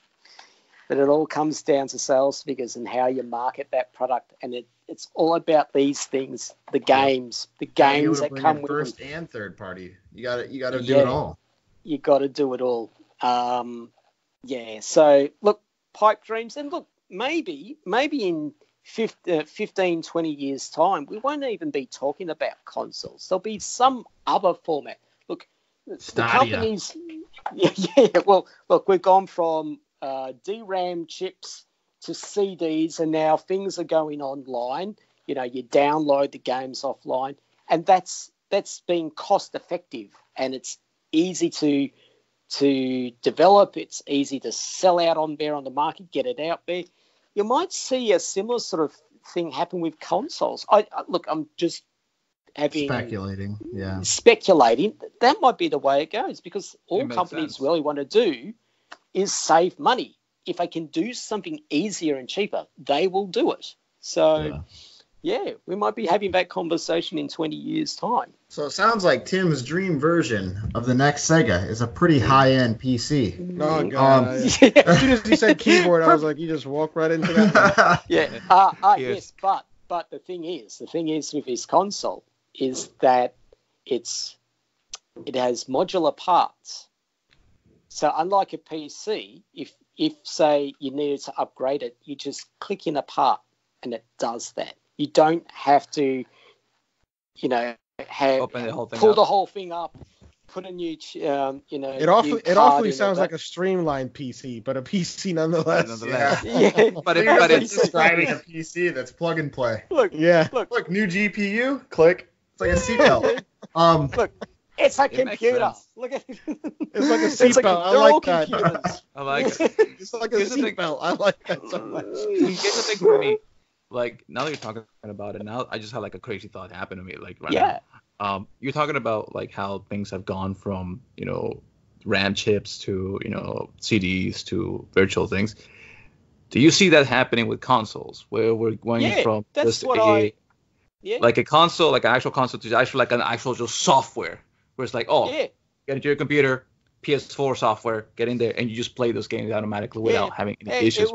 but it all comes down to sales figures and how you market that product. And it's all about these things, the games that come with first and third party. You got to do it all. You got to do it all. So look, pipe dreams, and look, maybe in 15, 20 years time, we won't even be talking about consoles. There'll be some other format. Look, the companies. Well, look, we've gone from DRAM chips to CDs, and now things are going online. You download the games offline, and that's being cost effective, and it's easy to develop. It's easy to sell out on the market, get it out there. You might see a similar sort of thing happen with consoles. I'm just speculating. Yeah, speculating. That might be the way it goes, because all companies really want to do is save money. If they can do something easier and cheaper, they will do it. So, we might be having that conversation in 20 years' time. So it sounds like Tim's dream version of the next Sega is a pretty high-end PC. Oh, God. As soon as he said keyboard, I was like, you just walk right into that. Yes, but the thing is with his console is that it has modular parts. So unlike a PC, if say you needed to upgrade it, you just click in a part and it does that. You don't have to, pull the whole thing up, put a new, It awfully sounds like a streamlined PC, but a PC nonetheless. Yeah. But it's describing a PC that's plug and play. Look, new GPU, click. It's like a seatbelt. Look. It's a computer. Look at it. It's like a seatbelt. I like that. I like it. It's like a seatbelt. I like that so much. Here's the thing for me. Like, now that you're talking about it, now I just had like a crazy thought happen to me. Like right now. You're talking about like how things have gone from, RAM chips to, CDs to virtual things. Do you see that happening with consoles, where we're going from just like a console, like an actual console, to actually like an actual just software? Where it's like, get into your computer, PS4 software, get in there, and you just play those games automatically without having any issues.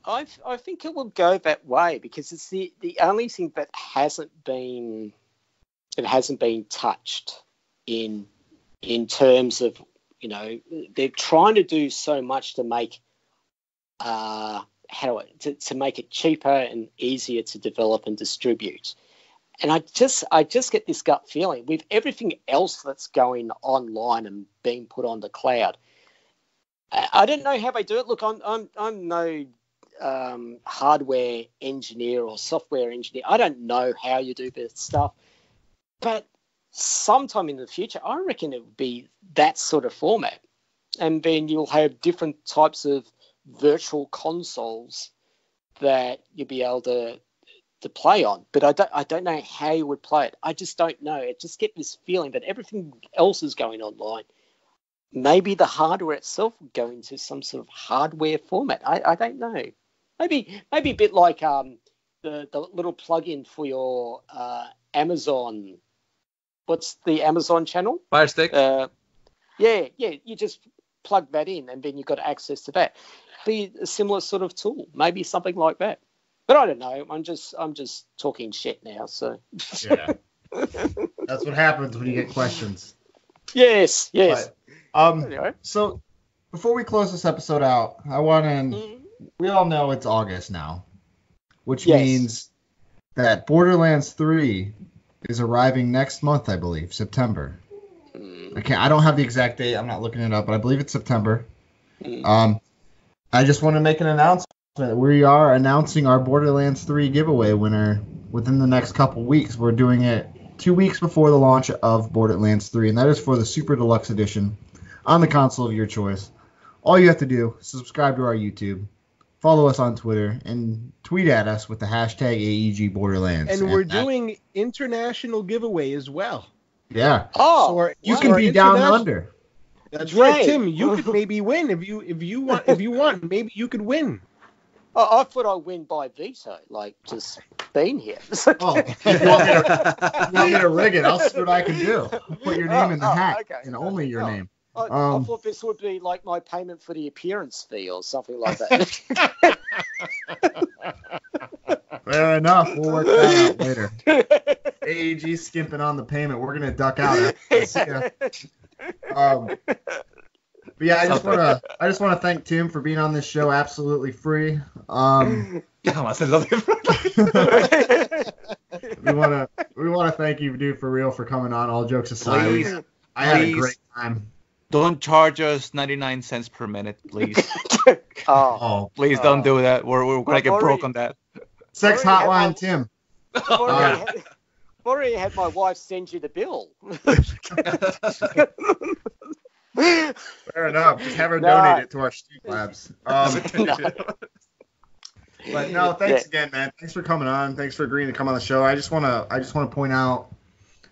I think it will go that way, because it's the only thing that hasn't been touched in in terms of, they're trying to do so much to make to make it cheaper and easier to develop and distribute. And I just get this gut feeling with everything else that's going online and being put on the cloud. I don't know how they do it. Look, I'm no hardware engineer or software engineer. I don't know how you do this stuff, but sometime in the future, I reckon it would be that sort of format, and then you'll have different types of virtual consoles that you'll be able to play on. But I don't know how you would play it. I just don't know. I just get this feeling that everything else is going online. Maybe the hardware itself would go into some sort of hardware format. I don't know. Maybe a bit like the little plug-in for your Amazon. What's the Amazon channel? Fire Stick. Yeah. You just plug that in, and then you've got access to that. Be a similar sort of tool, maybe something like that. But I don't know. I'm just talking shit now. So yeah, that's what happens when you get questions. Yes. But, anyway. So before we close this episode out, I want to. We all know it's August now, which means that Borderlands 3 is arriving next month, I believe, September. I don't have the exact date. I'm not looking it up, but I believe it's September. I just want to make an announcement. We are announcing our Borderlands 3 giveaway winner within the next couple weeks. We're doing it 2 weeks before the launch of Borderlands 3, and that is for the Super Deluxe Edition on the console of your choice. All you have to do is subscribe to our YouTube, follow us on Twitter, and tweet at us with the hashtag AEG Borderlands. And we're doing international giveeway as well. Yeah. Oh, so you can be down under. That's right, Tim. You could maybe win if you want. Maybe you could win. I thought I'd win by veto, like just being here. Oh, if you want me to rig it, I'll see what I can do. I'll put your name in the hat, okay. And only your name. I thought this would be like my payment for the appearance fee or something like that. Fair enough. We'll work that out later. AEG skimping on the payment. We're gonna duck out. But yeah, I just want to thank Tim for being on this show absolutely free. We want to thank you, dude, for real, for coming on. All jokes aside, I had a great time. Don't charge us 99 cents per minute, please. Please don't do that. We're gonna get broke on that. Sex hotline, Tim. I've already had my wife send you the bill. Fair enough. Just have her donate it to our Street Labs. But no, thanks again, man. Thanks for coming on. Thanks for agreeing to come on the show. I just want to point out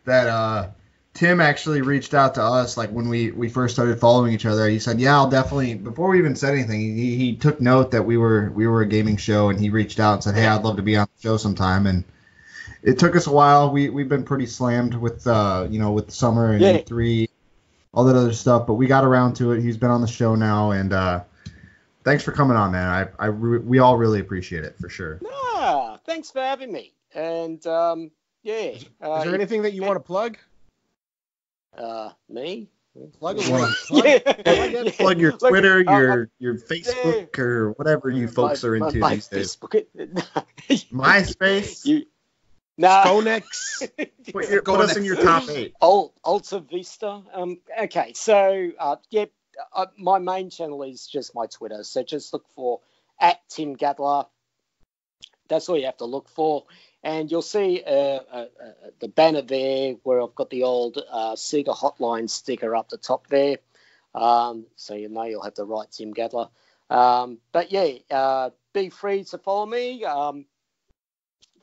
that Tim actually reached out to us like when we first started following each other. He said, "Yeah, I'll definitely." Before we even said anything, he took note that we were a gaming show, and he reached out and said, "Hey, I'd love to be on the show sometime." And it took us a while. We've been pretty slammed with with summer and E3. All that other stuff, but we got around to it. He's been on the show now, and thanks for coming on, man. We all really appreciate it, for sure. Thanks for having me. And is there anything that you want to plug? Me? Plug away. Plug your Twitter, your Facebook, or whatever you folks are into these days. MySpace. Phonex. Put us in your top 8. Alta Vista. Okay, so my main channel is just my Twitter. So just look for @TimGadler. That's all you have to look for, and you'll see the banner there where I've got the old Sega Hotline sticker up the top there. So you'll have the right Tim Gadler. But be free to follow me.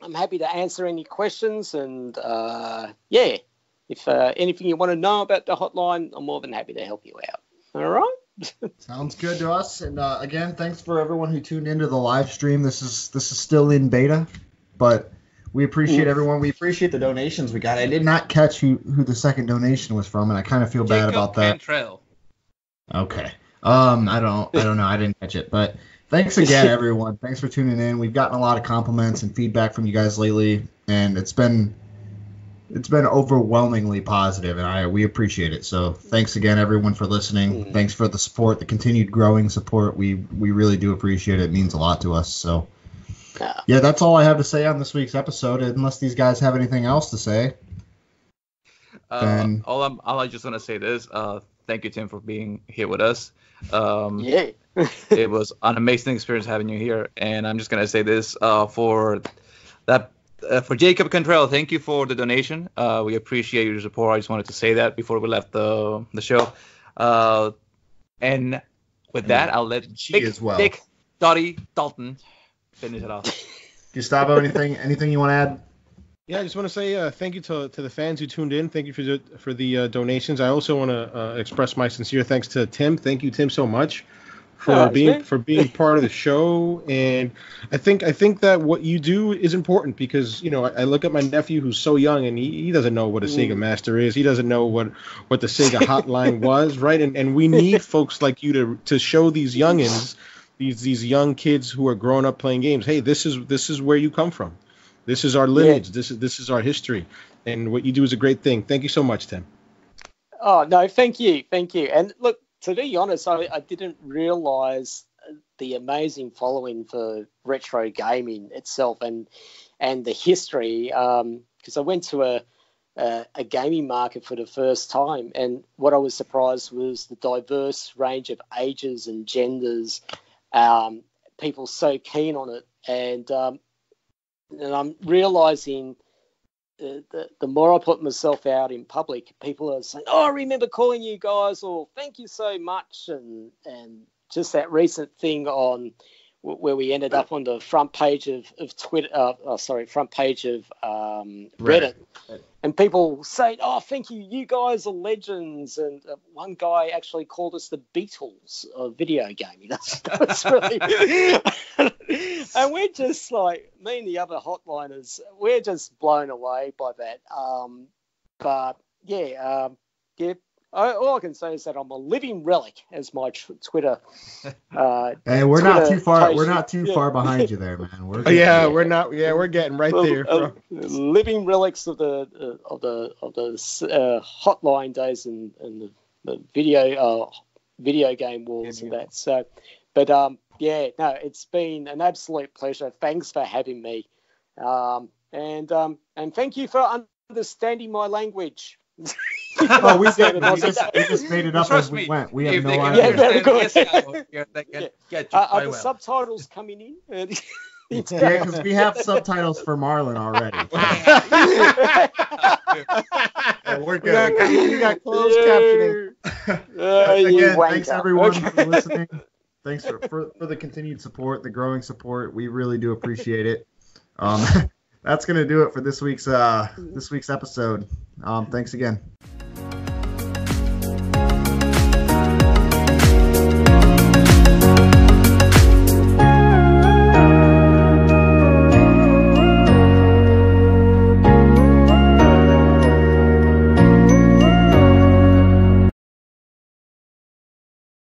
I'm happy to answer any questions, and if anything you want to know about the hotline, I'm more than happy to help you out. All right? Sounds good to us. And again, thanks for everyone who tuned into the live stream. This is still in beta, but we appreciate everyone. We appreciate the donations we got. I did not catch who the second donation was from, and I kind of feel bad about that. Cantrell. Okay. I don't know. I didn't catch it, but. Thanks again, everyone. Thanks for tuning in. We've gotten a lot of compliments and feedback from you guys lately, and it's been it's been overwhelmingly positive, and we appreciate it. So thanks again, everyone, for listening. Thanks for the support, the continued growing support. We really do appreciate it. It means a lot to us. So yeah, that's all I have to say on this week's episode. Unless these guys have anything else to say. I just want to say this. Thank you, Tim, for being here with us. It was an amazing experience having you here, and I'm just gonna say this for Jacob Cantrell, thank you for the donation. We appreciate your support. I just wanted to say that before we left the show. And with that, I'll let Dick Dottie Dalton finish it off. Gustavo, anything you want to add? Yeah, I just want to say thank you to the fans who tuned in. Thank you for the donations. I also want to express my sincere thanks to Tim. Thank you, Tim, so much for being part of the show. And I think that what you do is important because, you know, I look at my nephew who's so young and he doesn't know what a Sega Master is. He doesn't know what the Sega hotline was, right? And we need folks like you to show these youngins, these young kids who are growing up playing games, hey, this is where you come from. This is our lineage. Yeah. This is our history. And what you do is a great thing. Thank you so much, Tim. Oh, no, thank you. And look, to be honest, I didn't realize the amazing following for retro gaming itself and the history, because I went to a gaming market for the first time, and what I was surprised was the diverse range of ages and genders, people so keen on it, and I'm realizing the more I put myself out in public, people are saying, "Oh, I remember calling you guys," or "Thank you so much," and just that recent thing on where we ended up on the front page of Twitter, front page of Reddit, and people saying, "Oh, thank you, you guys are legends," and one guy actually called us the Beatles of video gaming. That's really, and we're just like, me and the other hotliners, we're just blown away by that. But yeah, all I can say is that I'm a living relic as my Twitter. Hey, we're not too far. We're not too far behind you there, man. We're not. Yeah, we're getting right there. Living relics of the hotline days and the video game wars and that. So, but it's been an absolute pleasure. Thanks for having me, and thank you for understanding my language. Oh, we just made it up as we went. We have no idea. Yeah, very good. Are the subtitles coming in? Yeah, because we have subtitles for Marlon already. We're good. We got closed captioning. Again, thanks everyone for listening. Thanks for the continued support, the growing support. We really do appreciate it. That's gonna do it for this week's episode. Thanks again.